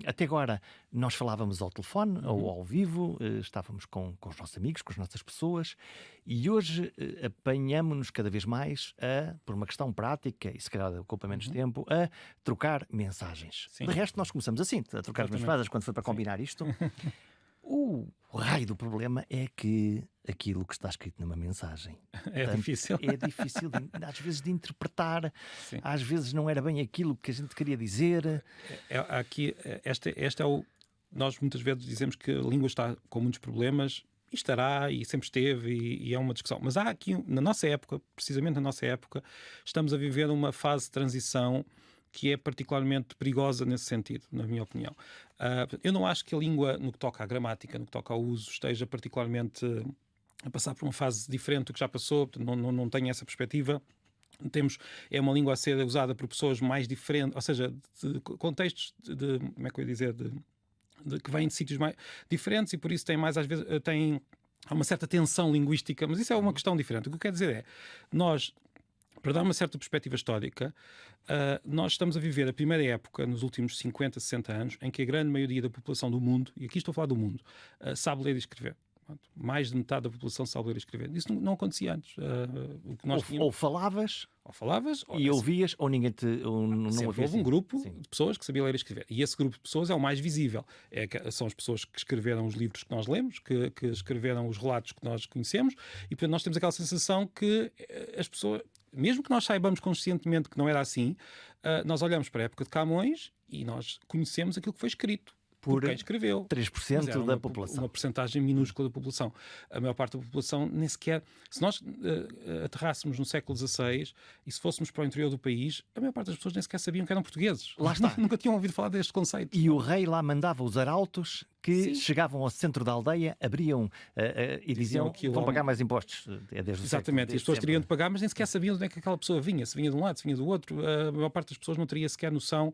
Até agora nós falávamos ao telefone ou ao vivo, estávamos com os nossos amigos, com as nossas pessoas, e hoje apanhamos-nos cada vez mais por uma questão prática, e se calhar ocupa menos tempo, a trocar mensagens. Sim. De resto, nós começamos assim, a trocar as mensagens quando foi para combinar isto. O raio do problema é que aquilo que está escrito numa mensagem difícil. É difícil às vezes de interpretar. Sim. Às vezes não era bem aquilo que a gente queria dizer. Nós muitas vezes dizemos que a língua está com muitos problemas, e estará, e sempre esteve, e é uma discussão. Mas há aqui, na nossa época, precisamente na nossa época, estamos a viver uma fase de transição que é particularmente perigosa nesse sentido, na minha opinião. Eu não acho que a língua, no que toca à gramática, no que toca ao uso, esteja particularmente a passar por uma fase diferente do que já passou. Não tenho essa perspectiva. É uma língua a ser usada por pessoas mais diferentes, ou seja, de contextos como é que eu ia dizer, que vêm de sítios mais diferentes, e por isso tem mais, às vezes, há uma certa tensão linguística, mas isso é uma questão diferente. O que eu quero dizer é, nós, para dar uma certa perspectiva histórica, nós estamos a viver a primeira época, nos últimos 50, 60 anos, em que a grande maioria da população do mundo, e aqui estou a falar do mundo, sabe ler e escrever. Mais de metade da população sabe ler e escrever. Isso não acontecia antes. Ou falavas, e ouvias, ou ninguém não houve um grupo de pessoas que sabia ler e escrever. E esse grupo de pessoas é o mais visível. São as pessoas que escreveram os livros que nós lemos, que escreveram os relatos que nós conhecemos, e portanto nós temos aquela sensação que as pessoas, mesmo que nós saibamos conscientemente que não era assim, nós olhamos para a época de Camões e nós conhecemos aquilo que foi escrito por quem escreveu. 3% da população. Uma percentagem minúscula da população. A maior parte da população nem sequer... Se nós aterrássemos no século XVI e se fôssemos para o interior do país, a maior parte das pessoas nem sequer sabiam que eram portugueses. Lá está. Nunca tinham ouvido falar deste conceito. E o rei lá mandava os arautos que Sim. chegavam ao centro da aldeia, abriam e diziam aquilo vão ao- pagar mais impostos. É desde o Exatamente, e as pessoas sempre. teriam de pagar, mas nem sequer sabiam de onde é que aquela pessoa vinha, se vinha de um lado, se vinha do outro. A maior parte das pessoas não teria sequer noção,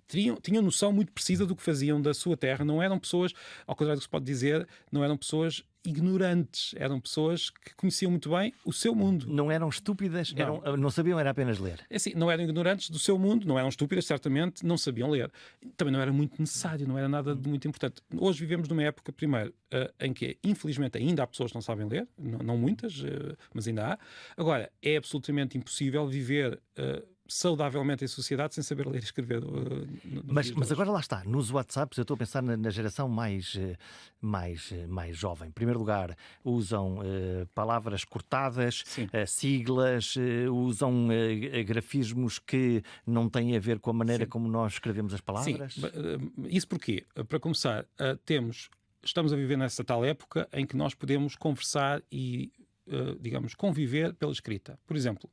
tinham noção muito precisa do que faziam da sua terra. Não eram pessoas, ao contrário do que se pode dizer, não eram pessoas ignorantes, eram pessoas que conheciam muito bem o seu mundo. Não eram estúpidas, não sabiam, era apenas ler. É assim, não eram ignorantes do seu mundo, não eram estúpidas, certamente, não sabiam ler. Também não era muito necessário, não era nada de muito importante. Hoje vivemos numa época, primeiro, em que, infelizmente, ainda há pessoas que não sabem ler, não muitas, mas ainda há. Agora, é absolutamente impossível viver saudavelmente em sociedade sem saber ler e escrever. Mas agora lá está, nos WhatsApps, eu estou a pensar na geração mais jovem. Em primeiro lugar, usam palavras cortadas, siglas, usam grafismos que não têm a ver com a maneira como nós escrevemos as palavras. Sim. Isso porquê? Para começar, estamos a viver nessa tal época em que nós podemos conversar e, digamos, conviver pela escrita. Por exemplo,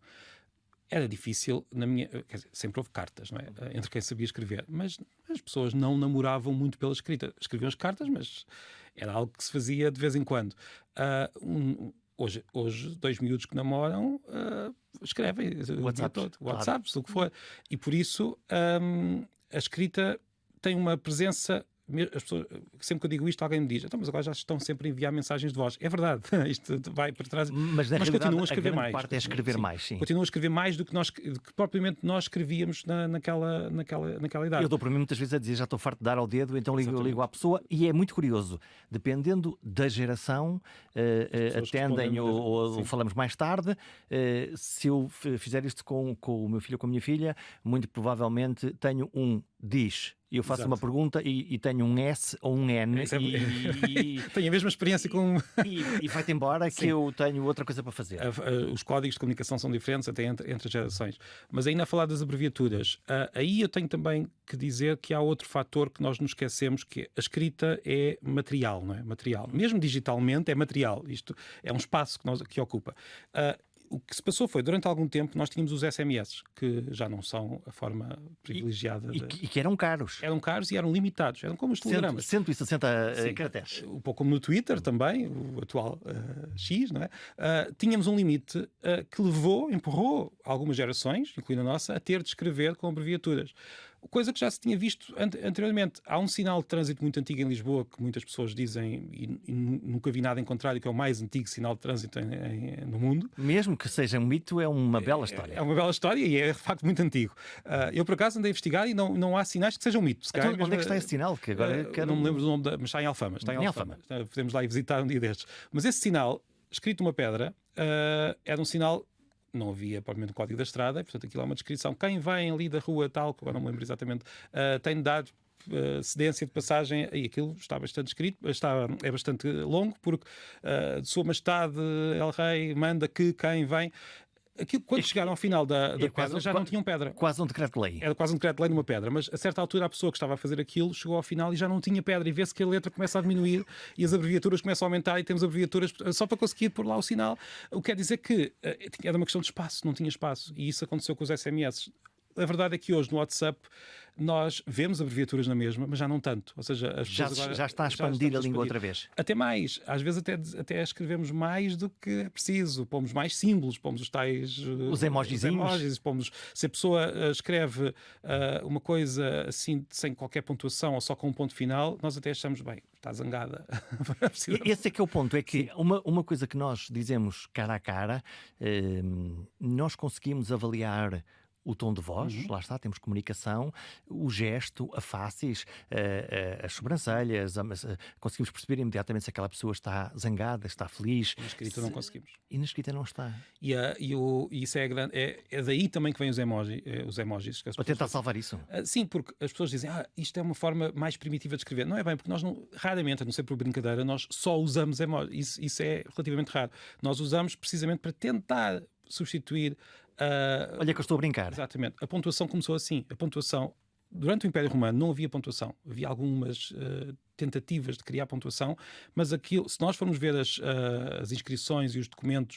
era difícil, quer dizer, sempre houve cartas, não é? Entre quem sabia escrever, mas as pessoas não namoravam muito pela escrita. Escreviam as cartas, mas era algo que se fazia de vez em quando. Hoje, dois miúdos que namoram escrevem o dia todo, WhatsApp, o que for. E por isso a escrita tem uma presença. As pessoas, sempre que eu digo isto, alguém me diz: então, mas agora já estão sempre a enviar mensagens de voz. É verdade, isto vai para trás. Mas na realidade, continuam a escrever mais. Parte é escrever mais, sim. Continuam a escrever mais do que propriamente nós escrevíamos naquela idade. Eu dou para mim muitas vezes a dizer: já estou farto de dar ao dedo, então ligo à pessoa. E é muito curioso, dependendo da geração, atendem ou falamos mais tarde. Se eu fizer isto com o meu filho ou com a minha filha, muito provavelmente tenho diz. Eu faço uma pergunta e tenho um S ou um N tenho a mesma experiência com... e vai-te embora que eu tenho outra coisa para fazer. Os códigos de comunicação são diferentes até entre as gerações. Mas ainda a falar das abreviaturas, aí eu tenho também que dizer que há outro fator que nós nos esquecemos, que a escrita é material, não é? Material. Mesmo digitalmente é material. Isto é um espaço que ocupa. O que se passou foi, durante algum tempo, nós tínhamos os SMS, que já não são a forma privilegiada. E que eram caros. Eram caros e eram limitados. Eram como os telegramas. 160 caracteres. Um pouco como no Twitter também, o atual X, não é? Tínhamos um limite que empurrou algumas gerações, incluindo a nossa, a ter de escrever com abreviaturas. Coisa que já se tinha visto anteriormente. Há um sinal de trânsito muito antigo em Lisboa que muitas pessoas dizem, e nunca vi nada em contrário, que é o mais antigo sinal de trânsito no mundo. Mesmo que seja um mito, é uma bela história. É uma bela história e é de facto muito antigo. Eu por acaso andei a investigar e não há sinais que sejam mitos. Então, onde é que está esse sinal? Que agora não me lembro do nome, mas está em Alfama. Podemos lá ir visitar um dia destes. Mas esse sinal, escrito numa pedra, era um sinal. Não havia propriamente o código da estrada, portanto aquilo é uma descrição. Quem vem ali da rua tal, que agora não me lembro exatamente, tem de dar cedência de passagem, e aquilo está bastante escrito, é bastante longo, porque de Sua Majestade El Rei manda que quem vem... Aquilo, quando chegaram ao final da pedra, já não tinham pedra. Quase um decreto-lei. Era quase um decreto-lei numa pedra, mas a certa altura a pessoa que estava a fazer aquilo chegou ao final e já não tinha pedra, e vê-se que a letra começa a diminuir e as abreviaturas começam a aumentar, e temos abreviaturas só para conseguir pôr lá o sinal, o que quer dizer que era uma questão de espaço, não tinha espaço, e isso aconteceu com os SMS. A verdade é que hoje no WhatsApp nós vemos abreviaturas na mesma, mas já não tanto. Ou seja, as pessoas agora, já está a expandir a língua outra vez. Até mais. Às vezes até escrevemos mais do que é preciso. Pomos mais símbolos, pomos os tais... Os emojizinhos. Se a pessoa escreve uma coisa assim, sem qualquer pontuação ou só com um ponto final, nós até achamos, bem, está zangada. Esse é que é o ponto. É que uma coisa que nós dizemos cara a cara, nós conseguimos avaliar o tom de voz, lá está, temos comunicação, o gesto, a faces, as sobrancelhas, conseguimos perceber imediatamente se aquela pessoa está zangada, está feliz. Na escrita não conseguimos. E na escrita não está. E isso é daí também que vêm os emojis. Para tentar salvar isso? Sim, porque as pessoas dizem, isto é uma forma mais primitiva de escrever. Não é bem, porque nós raramente, a não ser por brincadeira, nós só usamos emojis. Isso é relativamente raro. Nós usamos precisamente para tentar substituir... Olha que eu estou a brincar. Exatamente. A pontuação começou assim. A pontuação, durante o Império Romano não havia pontuação. Havia algumas tentativas de criar pontuação, mas aquilo, se nós formos ver as inscrições e os documentos,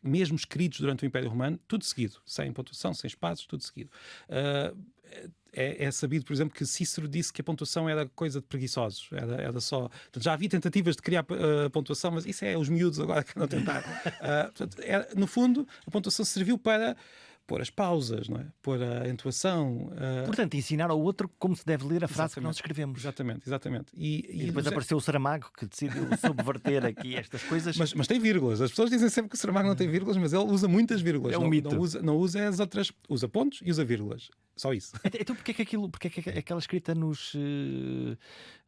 mesmo escritos durante o Império Romano, tudo seguido. Sem pontuação, sem espaços, tudo seguido. é sabido, por exemplo, que Cícero disse que a pontuação era coisa de preguiçosos. Era só... Portanto, já havia tentativas de criar pontuação, mas isso é os miúdos agora que não tentar. Portanto, no fundo, a pontuação serviu para pôr as pausas, não é? Pôr a entoação. Portanto, ensinar ao outro como se deve ler a frase que nós escrevemos. Exatamente. E depois apareceu o Saramago, que decidiu subverter aqui estas coisas. Mas tem vírgulas. As pessoas dizem sempre que o Saramago não tem vírgulas, mas ele usa muitas vírgulas. É um mito. Não usa as outras. Usa pontos e usa vírgulas. Só isso. Então porquê que aquela escrita nos...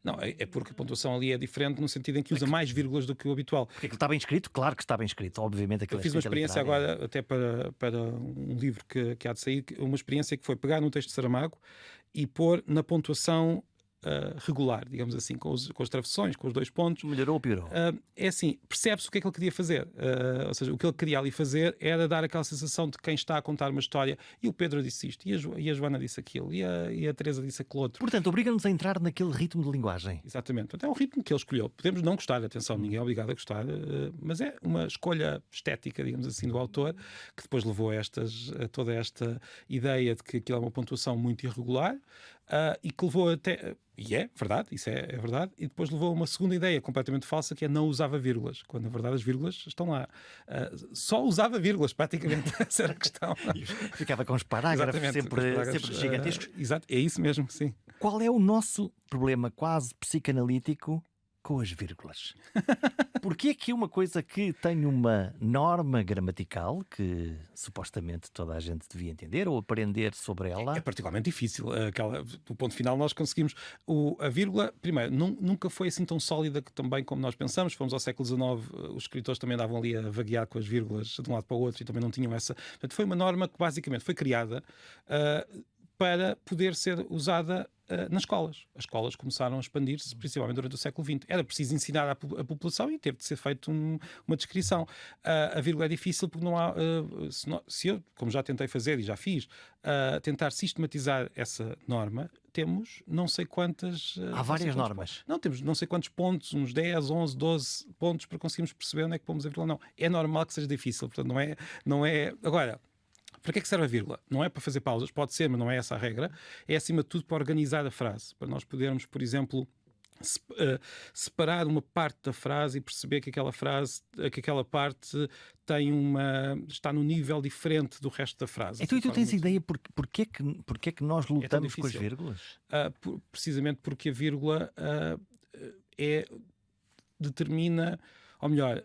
Não, é porque a pontuação ali é diferente no sentido em que usa mais vírgulas do que o habitual. Porque aquilo está bem escrito? Claro que está bem escrito, obviamente. Eu fiz uma experiência agora, até para um livro que há de sair, uma experiência que foi pegar num texto de Saramago e pôr na pontuação regular, digamos assim, com as travessões, com os 2 pontos. Melhorou ou piorou? É assim, percebe-se o que é que ele queria fazer. Ou seja, o que ele queria ali fazer era dar aquela sensação de quem está a contar uma história. E o Pedro disse isto, e a Joana disse aquilo, e a Teresa disse aquilo outro. Portanto, obriga-nos a entrar naquele ritmo de linguagem. Exatamente. Portanto, é um ritmo que ele escolheu. Podemos não gostar, atenção, ninguém é obrigado a gostar, mas é uma escolha estética, digamos assim, do autor, que depois levou a toda esta ideia de que aquilo é uma pontuação muito irregular, e que levou até... E é verdade, isso é verdade. E depois levou a uma segunda ideia completamente falsa, que é não usava vírgulas, quando na verdade as vírgulas estão lá. Só usava vírgulas, praticamente. Essa era a questão. Ficava com os parágrafos sempre gigantescos. Exato, é isso mesmo, sim. Qual é o nosso problema quase psicanalítico com as vírgulas? Porque é que uma coisa que tem uma norma gramatical que supostamente toda a gente devia entender ou aprender sobre ela... É particularmente difícil. Do ponto final nós conseguimos... A vírgula, primeiro, nunca foi assim tão sólida também como nós pensamos. Fomos ao século XIX, os escritores também davam ali a vaguear com as vírgulas de um lado para o outro e também não tinham essa... Portanto, foi uma norma que basicamente foi criada para poder ser usada nas escolas. As escolas começaram a expandir-se, principalmente durante o século XX. Era preciso ensinar a população e teve de ser feita uma descrição. A vírgula é difícil porque não há... se eu, como já tentei fazer e já fiz, tentar sistematizar essa norma, temos não sei quantas... Há várias normas. Não, temos não sei quantos pontos, uns 10, 11, 12 pontos para conseguirmos perceber onde é que pomos a vírgula. Não, é normal que seja difícil. Portanto, não é... Agora... Para que é que serve a vírgula? Não é para fazer pausas, pode ser, mas não é essa a regra. É, acima de tudo, para organizar a frase. Para nós podermos, por exemplo, separar uma parte da frase e perceber que aquela parte está num nível diferente do resto da frase. Então, e tu tens ideia porque é que nós lutamos com as vírgulas? Precisamente porque a vírgula determina, ou melhor...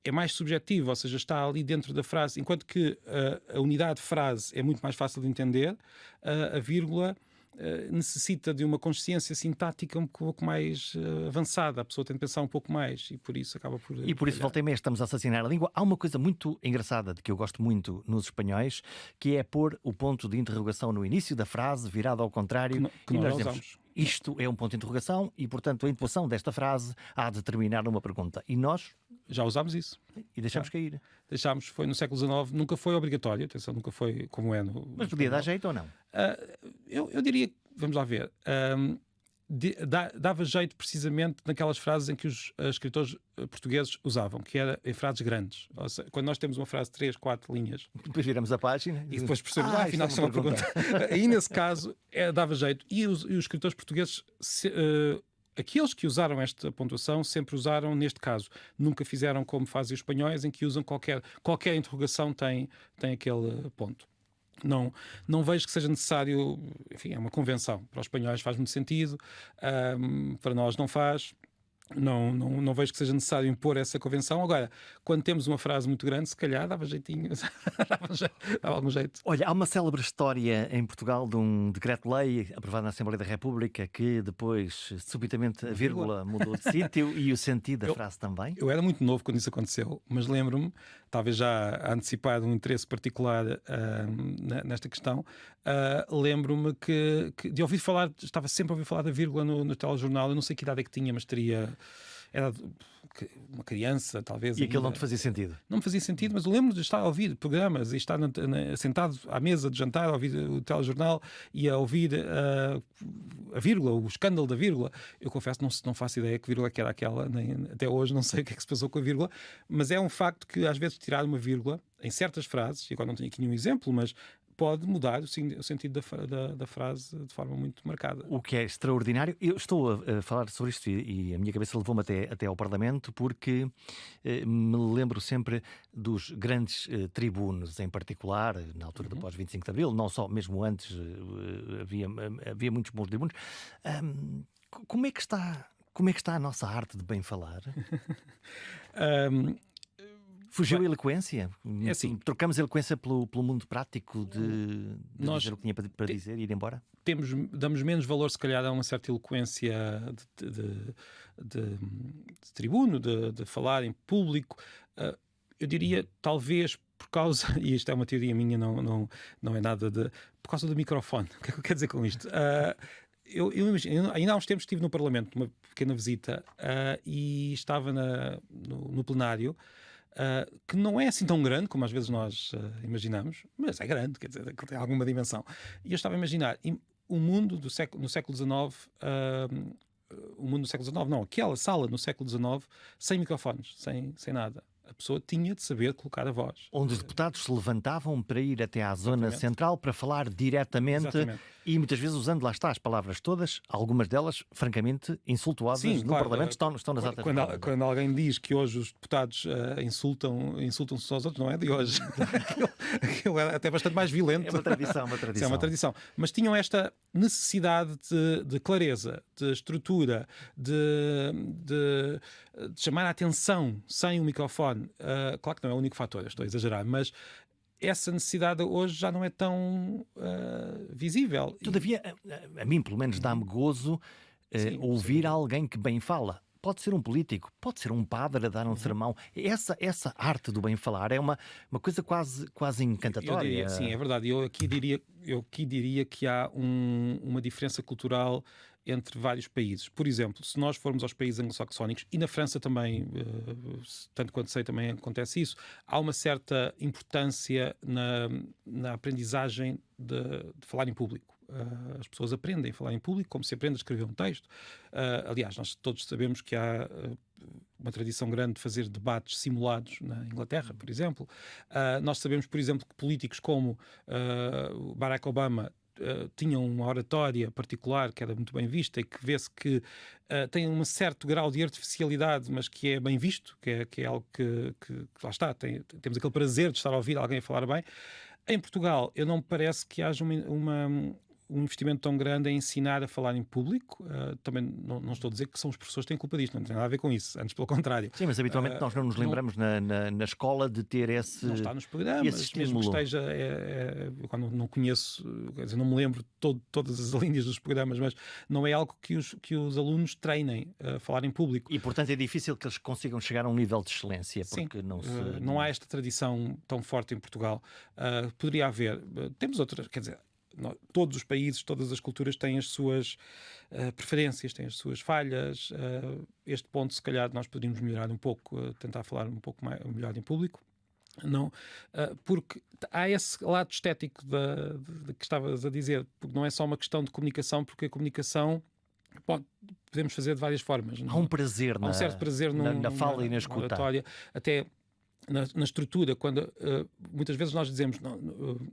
é mais subjetivo, ou seja, está ali dentro da frase, enquanto que a unidade de frase é muito mais fácil de entender, a vírgula necessita de uma consciência sintática um pouco mais avançada. A pessoa tem de pensar um pouco mais e por isso acaba por... E por isso, volta e meia, estamos a assassinar a língua. Há uma coisa muito engraçada, de que eu gosto muito nos espanhóis, que é pôr o ponto de interrogação no início da frase, virado ao contrário. Que nós usamos. Isto é um ponto de interrogação e, portanto, a entoação desta frase há de terminar uma pergunta. E nós... já usámos isso. E deixámos cair. Deixámos, foi no século XIX, nunca foi obrigatório, atenção, nunca foi como é no... Mas podia dar jeito ou não? Eu diria, vamos lá ver, dava jeito precisamente naquelas frases em que os escritores portugueses usavam, que era em frases grandes. Ou seja, quando nós temos uma frase de 3, 4 linhas... Depois viramos a página e depois percebemos, afinal isto é uma pergunta. Aí, nesse caso, dava jeito. E os escritores portugueses... aqueles que usaram esta pontuação sempre usaram neste caso. Nunca fizeram como fazem os espanhóis, em que usam qualquer interrogação tem aquele ponto. Não vejo que seja necessário, enfim, é uma convenção. Para os espanhóis faz muito sentido, para nós não faz. Não vejo que seja necessário impor essa convenção. Agora, quando temos uma frase muito grande, se calhar dava jeitinho, dava algum jeito. Olha, há uma célebre história em Portugal de um decreto-lei aprovado na Assembleia da República que depois, subitamente, a vírgula mudou de sítio e o sentido da frase também. Eu era muito novo quando isso aconteceu, mas lembro-me, talvez já a antecipar um interesse particular nesta questão, lembro-me que de ouvir falar, estava sempre a ouvir falar da vírgula no telejornal. Eu não sei que idade é que tinha, mas era uma criança, talvez. E aquilo não te fazia sentido? Não me fazia sentido, mas eu lembro de estar a ouvir programas e estar sentado à mesa de jantar, a ouvir o telejornal e a ouvir a vírgula, o escândalo da vírgula. Eu confesso, não faço ideia que vírgula que era aquela, nem até hoje não sei o que é que se passou com a vírgula, mas é um facto que às vezes tirar uma vírgula em certas frases, e agora não tenho aqui nenhum exemplo, mas pode mudar o sentido da frase de forma muito marcada. O que é extraordinário. Eu estou a falar sobre isto e a minha cabeça levou-me até ao Parlamento porque me lembro sempre dos grandes tribunos, em particular, na altura do pós-25 de Abril, não só, mesmo antes havia muitos bons tribunos. Como é que está a nossa arte de bem falar? Fugiu a eloquência? É assim, trocamos a eloquência pelo mundo prático de dizer o que tinha para dizer e ir embora? Damos menos valor, se calhar, a uma certa eloquência de tribuno, de falar em público. Eu diria, talvez, por causa, e isto é uma teoria minha, não é nada por causa do microfone. O que é que eu quero dizer com isto? Eu imagino, ainda há uns tempos estive no Parlamento, numa pequena visita, e estava no plenário, que não é assim tão grande como às vezes nós imaginamos, mas é grande, quer dizer, tem alguma dimensão. E eu estava a imaginar, o mundo no século XIX, o mundo do século XIX, não, aquela sala no século XIX, sem microfones, sem nada. A pessoa tinha de saber colocar a voz. Onde os deputados se levantavam para ir até à zona central para falar diretamente. Exatamente. E muitas vezes usando, lá está, as palavras todas, algumas delas, francamente, insultuosas no Parlamento, estão nas atas. Quando alguém diz que hoje os deputados insultam-se uns aos outros, não é de hoje. Aquilo é até bastante mais violento. É uma tradição. É uma tradição. Mas tinham esta necessidade de clareza, de estrutura, de chamar a atenção sem o microfone. Claro que não é o único fator, estou a exagerar, mas essa necessidade hoje já não é tão visível. Todavia, a mim pelo menos dá-me gozo ouvir alguém que bem fala. Pode ser um político, pode ser um padre a dar um sermão. Essa arte do bem falar é uma coisa quase encantatória. Sim, é verdade. Eu aqui diria que há uma diferença cultural entre vários países. Por exemplo, se nós formos aos países anglo-saxónicos, e na França também, tanto quanto sei, também acontece isso, há uma certa importância na aprendizagem de falar em público. As pessoas aprendem a falar em público como se aprende a escrever um texto. Aliás, nós todos sabemos que há uma tradição grande de fazer debates simulados na Inglaterra, por exemplo. Nós sabemos, por exemplo, que políticos como Barack Obama tinham uma oratória particular que era muito bem vista e que vê-se que tem um certo grau de artificialidade, mas que é bem visto, que é algo que lá está, temos aquele prazer de estar a ouvir alguém falar bem. Em Portugal, eu não me parece que haja um investimento tão grande em ensinar a falar em público. Também não estou a dizer que são os professores que têm culpa disto, não tem nada a ver com isso, antes pelo contrário. Sim, mas habitualmente nós não nos lembramos na escola de ter esse. Não está nos programas, mesmo que esteja. Quando não conheço, quer dizer, não me lembro todas as linhas dos programas, mas não é algo que os alunos treinem a falar em público. E portanto é difícil que eles consigam chegar a um nível de excelência, porque Sim, não há esta tradição tão forte em Portugal. Poderia haver. Temos outras, quer dizer. Todos os países, todas as culturas têm as suas preferências, têm as suas falhas. Este ponto, se calhar, nós poderíamos melhorar um pouco, tentar falar um pouco melhor em público. Não, porque há esse lado estético de que estavas a dizer, porque não é só uma questão de comunicação, porque a comunicação podemos fazer de várias formas. Há um prazer, há um certo prazer na fala e na escuta. Oratória, até na estrutura, quando muitas vezes nós dizemos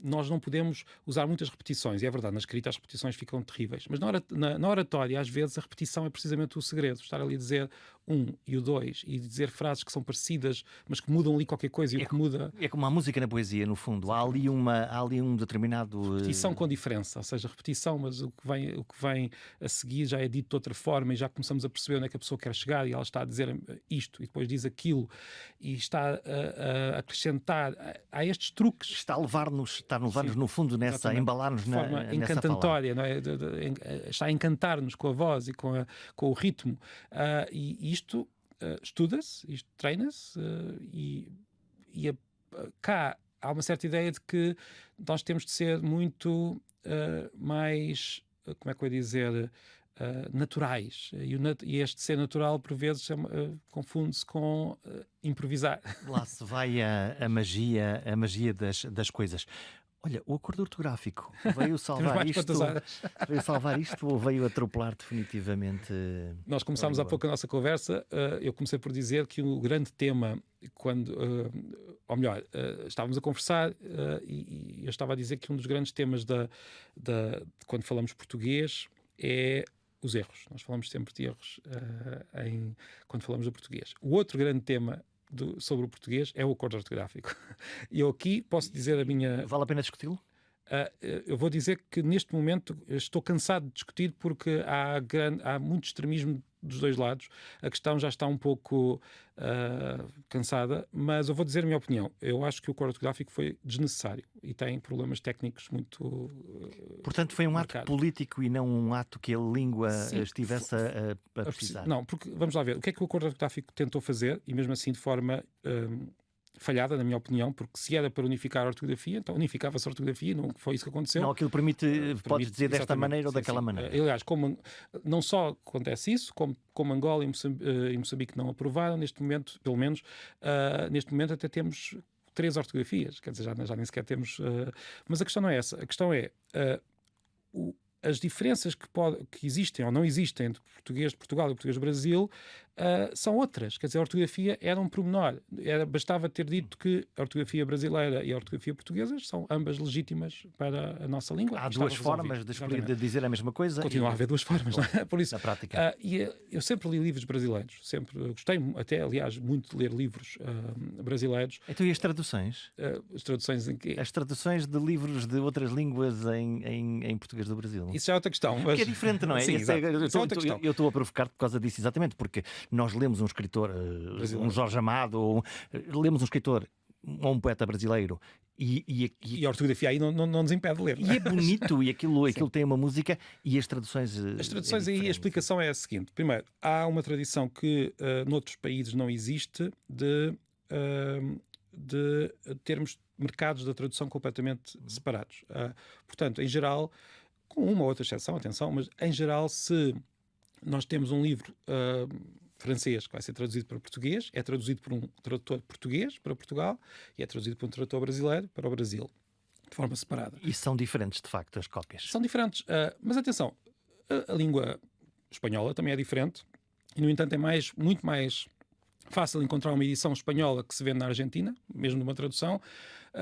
nós não podemos usar muitas repetições, e é verdade, na escrita as repetições ficam terríveis, mas na oratória às vezes a repetição é precisamente o segredo, estar ali a dizer e o 2 e dizer frases que são parecidas mas que mudam ali qualquer coisa e o que muda... É como a música na poesia, no fundo, há ali um determinado... Repetição com diferença, ou seja, repetição, mas o que vem a seguir já é dito de outra forma e já começamos a perceber onde é que a pessoa quer chegar e ela está a dizer isto e depois diz aquilo e está a acrescentar. Há estes truques. Está a levar-nos no fundo nessa, a embalar-nos nessa forma encantatória, não é? Está a encantar-nos com a voz e com o ritmo. E isto estuda-se, isto treina-se cá há uma certa ideia de que nós temos de ser muito mais, como é que eu ia dizer, naturais. E este ser natural, por vezes, confunde-se com improvisar. Lá se vai a magia das coisas. Olha, o acordo ortográfico veio salvar mais isto? quantas horas? Veio salvar isto ou veio atropelar definitivamente? Nós começámos há pouco a nossa conversa. Eu comecei por dizer que o grande tema, ou melhor, estávamos a conversar e eu estava a dizer que um dos grandes temas de quando falamos português é os erros. Nós falamos sempre de erros quando falamos do português. O outro grande tema sobre o português é o acordo ortográfico. E eu aqui posso dizer a minha... Vale a pena discuti-lo? Eu vou dizer que neste momento estou cansado de discutir porque há muito extremismo dos dois lados. A questão já está um pouco cansada, mas eu vou dizer a minha opinião. Eu acho que o acordo ortográfico foi desnecessário e tem problemas técnicos muito Portanto, foi um ato político e não um ato que a língua estivesse a precisar. Não, porque vamos lá ver. O que é que o acordo ortográfico tentou fazer, e mesmo assim de forma... falhada, na minha opinião, porque se era para unificar a ortografia, então unificava-se a ortografia, não foi isso que aconteceu. Não, aquilo permite podes dizer desta maneira ou daquela maneira. Aliás, não só acontece isso, como Angola e Moçambique não aprovaram, neste momento, pelo menos, neste momento até temos 3 ortografias, quer dizer, já nem sequer temos... mas a questão não é essa, a questão é... as diferenças que existem ou não existem entre português de Portugal e português do Brasil são outras. Quer dizer, a ortografia era um pormenor. Bastava ter dito que a ortografia brasileira e a ortografia portuguesa são ambas legítimas para a nossa língua. Há duas formas de dizer a mesma coisa. Continua a haver duas formas, não é? Por isso, na prática. E eu sempre li livros brasileiros. Sempre gostei, até aliás, muito de ler livros brasileiros. Então e as traduções? As traduções em quê? As traduções de livros de outras línguas em português do Brasil. Isso já é outra questão. Mas... Que é diferente, não é? Sim, eu estou a provocar por causa disso, exatamente, porque nós lemos um escritor, um Jorge Amado, lemos um escritor ou um poeta brasileiro e a ortografia aí não nos impede de ler. E é bonito, e aquilo tem uma música, e as traduções... As traduções aí, a explicação é a seguinte. Primeiro, há uma tradição que noutros países não existe de termos mercados da tradução completamente separados. Portanto, em geral, com uma ou outra exceção, atenção, mas em geral, se nós temos um livro francês que vai ser traduzido para português, é traduzido por um tradutor português para Portugal e é traduzido por um tradutor brasileiro para o Brasil, de forma separada. E são diferentes, de facto, as cópias? São diferentes, mas atenção, a língua espanhola também é diferente e, no entanto, é muito mais fácil encontrar uma edição espanhola que se vende na Argentina, mesmo numa tradução,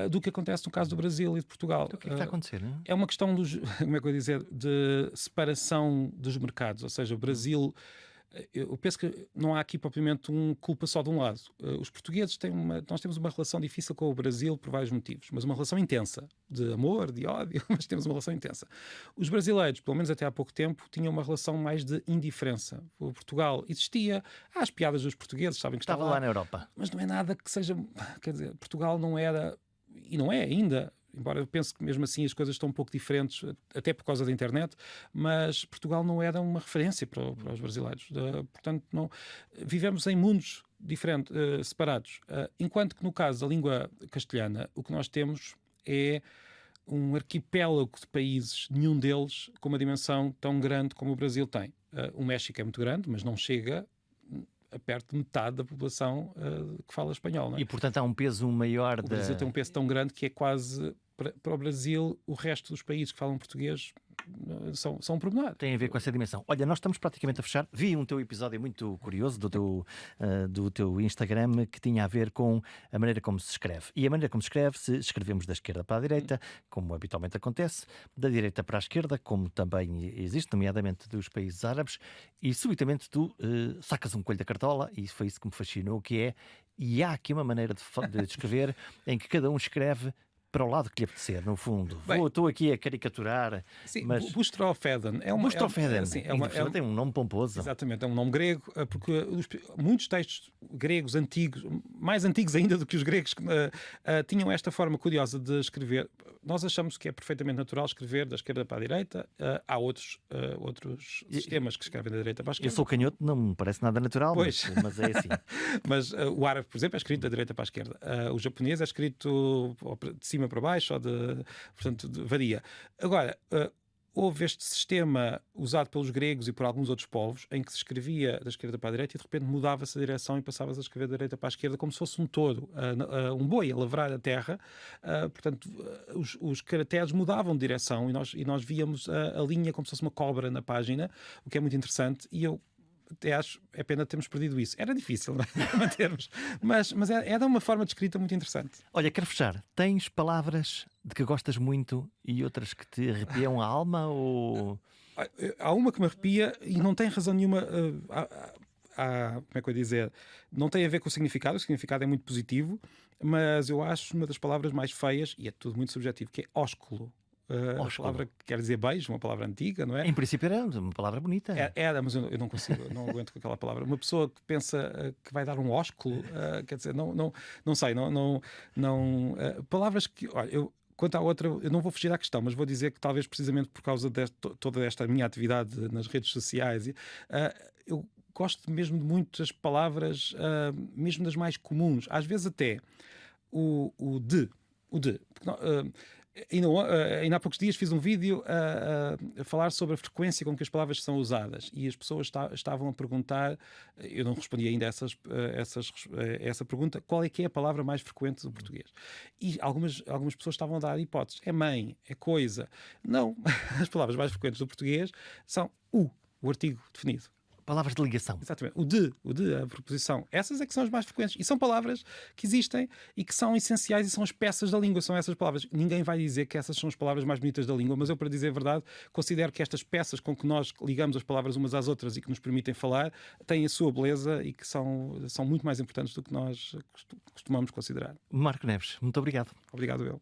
do que acontece no caso do Brasil e de Portugal. Então, o que é que está a acontecer? Não? É uma questão, como é que eu ia dizer, de separação dos mercados, ou seja, o Brasil... Eu penso que não há aqui propriamente culpa só de um lado. Os portugueses nós temos uma relação difícil com o Brasil por vários motivos, mas uma relação intensa, de amor, de ódio, mas temos uma relação intensa. Os brasileiros, pelo menos até há pouco tempo, tinham uma relação mais de indiferença. O Portugal existia, há as piadas dos portugueses, sabem que estava lá na Europa. Mas não é nada que seja... Quer dizer, Portugal não era, e não é ainda... Embora eu pense que mesmo assim as coisas estão um pouco diferentes, até por causa da internet, mas Portugal não era uma referência para os brasileiros. Portanto, não, vivemos em mundos diferentes, separados. Enquanto que no caso da língua castelhana, o que nós temos é um arquipélago de países, nenhum deles com uma dimensão tão grande como o Brasil tem. O México é muito grande, mas não chega a perto de metade da população que fala espanhol. Não é? E, portanto, há um peso maior... O Brasil tem um peso tão grande que é quase... Para o Brasil, o resto dos países que falam português são um pormenor. Tem a ver com essa dimensão. Olha, nós estamos praticamente a fechar. Vi um teu episódio muito curioso do teu Instagram que tinha a ver com a maneira como se escreve. E a maneira como se escreve, se escrevemos da esquerda para a direita, como habitualmente acontece, da direita para a esquerda, como também existe, nomeadamente dos países árabes, e subitamente tu sacas um coelho da cartola, e foi isso que me fascinou, que é, e há aqui uma maneira de escrever em que cada um escreve para o lado que lhe apetecer, no fundo. Estou aqui a caricaturar. Sim, mas... Bustrofeden tem um nome pomposo. Exatamente, é um nome grego, porque muitos textos gregos antigos, mais antigos ainda do que os gregos, tinham esta forma curiosa de escrever. Nós achamos que é perfeitamente natural escrever da esquerda para a direita. Há outros sistemas que escrevem da direita para a esquerda. Eu sou canhoto, não me parece nada natural, mas é assim. Mas o árabe, por exemplo, é escrito da direita para a esquerda. O japonês é escrito de cima para baixo, portanto, varia. Agora, houve este sistema usado pelos gregos e por alguns outros povos, em que se escrevia da esquerda para a direita e de repente mudava-se a direção e passava-se a escrever da direita para a esquerda, como se fosse um touro, um boi a lavrar a terra. Portanto, os caracteres mudavam de direção e nós víamos a linha como se fosse uma cobra na página, o que é muito interessante. E eu até acho, é pena termos perdido isso. Era difícil, não é? Mantermos, mas era uma forma de escrita muito interessante. Olha, quero fechar. Tens palavras de que gostas muito e outras que te arrepiam a alma? Ou... Há uma que me arrepia e não tem razão nenhuma. Como é que eu ia dizer? Não tem a ver com o significado é muito positivo, mas eu acho uma das palavras mais feias, e é tudo muito subjetivo, que é ósculo. A palavra que quer dizer beijo, uma palavra antiga, não é? Em princípio era uma palavra bonita. Era, mas eu não consigo, não aguento com aquela palavra. Uma pessoa que pensa que vai dar um ósculo, quer dizer, não sei, palavras que, olha, quanto à outra, eu não vou fugir à questão, mas vou dizer que talvez precisamente por causa de toda esta minha atividade nas redes sociais, eu gosto mesmo de muitas palavras, mesmo das mais comuns, às vezes até o de. Ainda há poucos dias fiz um vídeo a falar sobre a frequência com que as palavras são usadas e as pessoas estavam a perguntar, eu não respondi ainda a essa pergunta, qual é que é a palavra mais frequente do português. E algumas pessoas estavam a dar hipóteses. É mãe, é coisa. Não, as palavras mais frequentes do português são o artigo definido. Palavras de ligação. Exatamente. O de, a preposição. Essas é que são as mais frequentes. E são palavras que existem e que são essenciais e são as peças da língua. São essas palavras. Ninguém vai dizer que essas são as palavras mais bonitas da língua, mas eu, para dizer a verdade, considero que estas peças com que nós ligamos as palavras umas às outras e que nos permitem falar têm a sua beleza e que são muito mais importantes do que nós costumamos considerar. Marco Neves, muito obrigado. Obrigado, eu.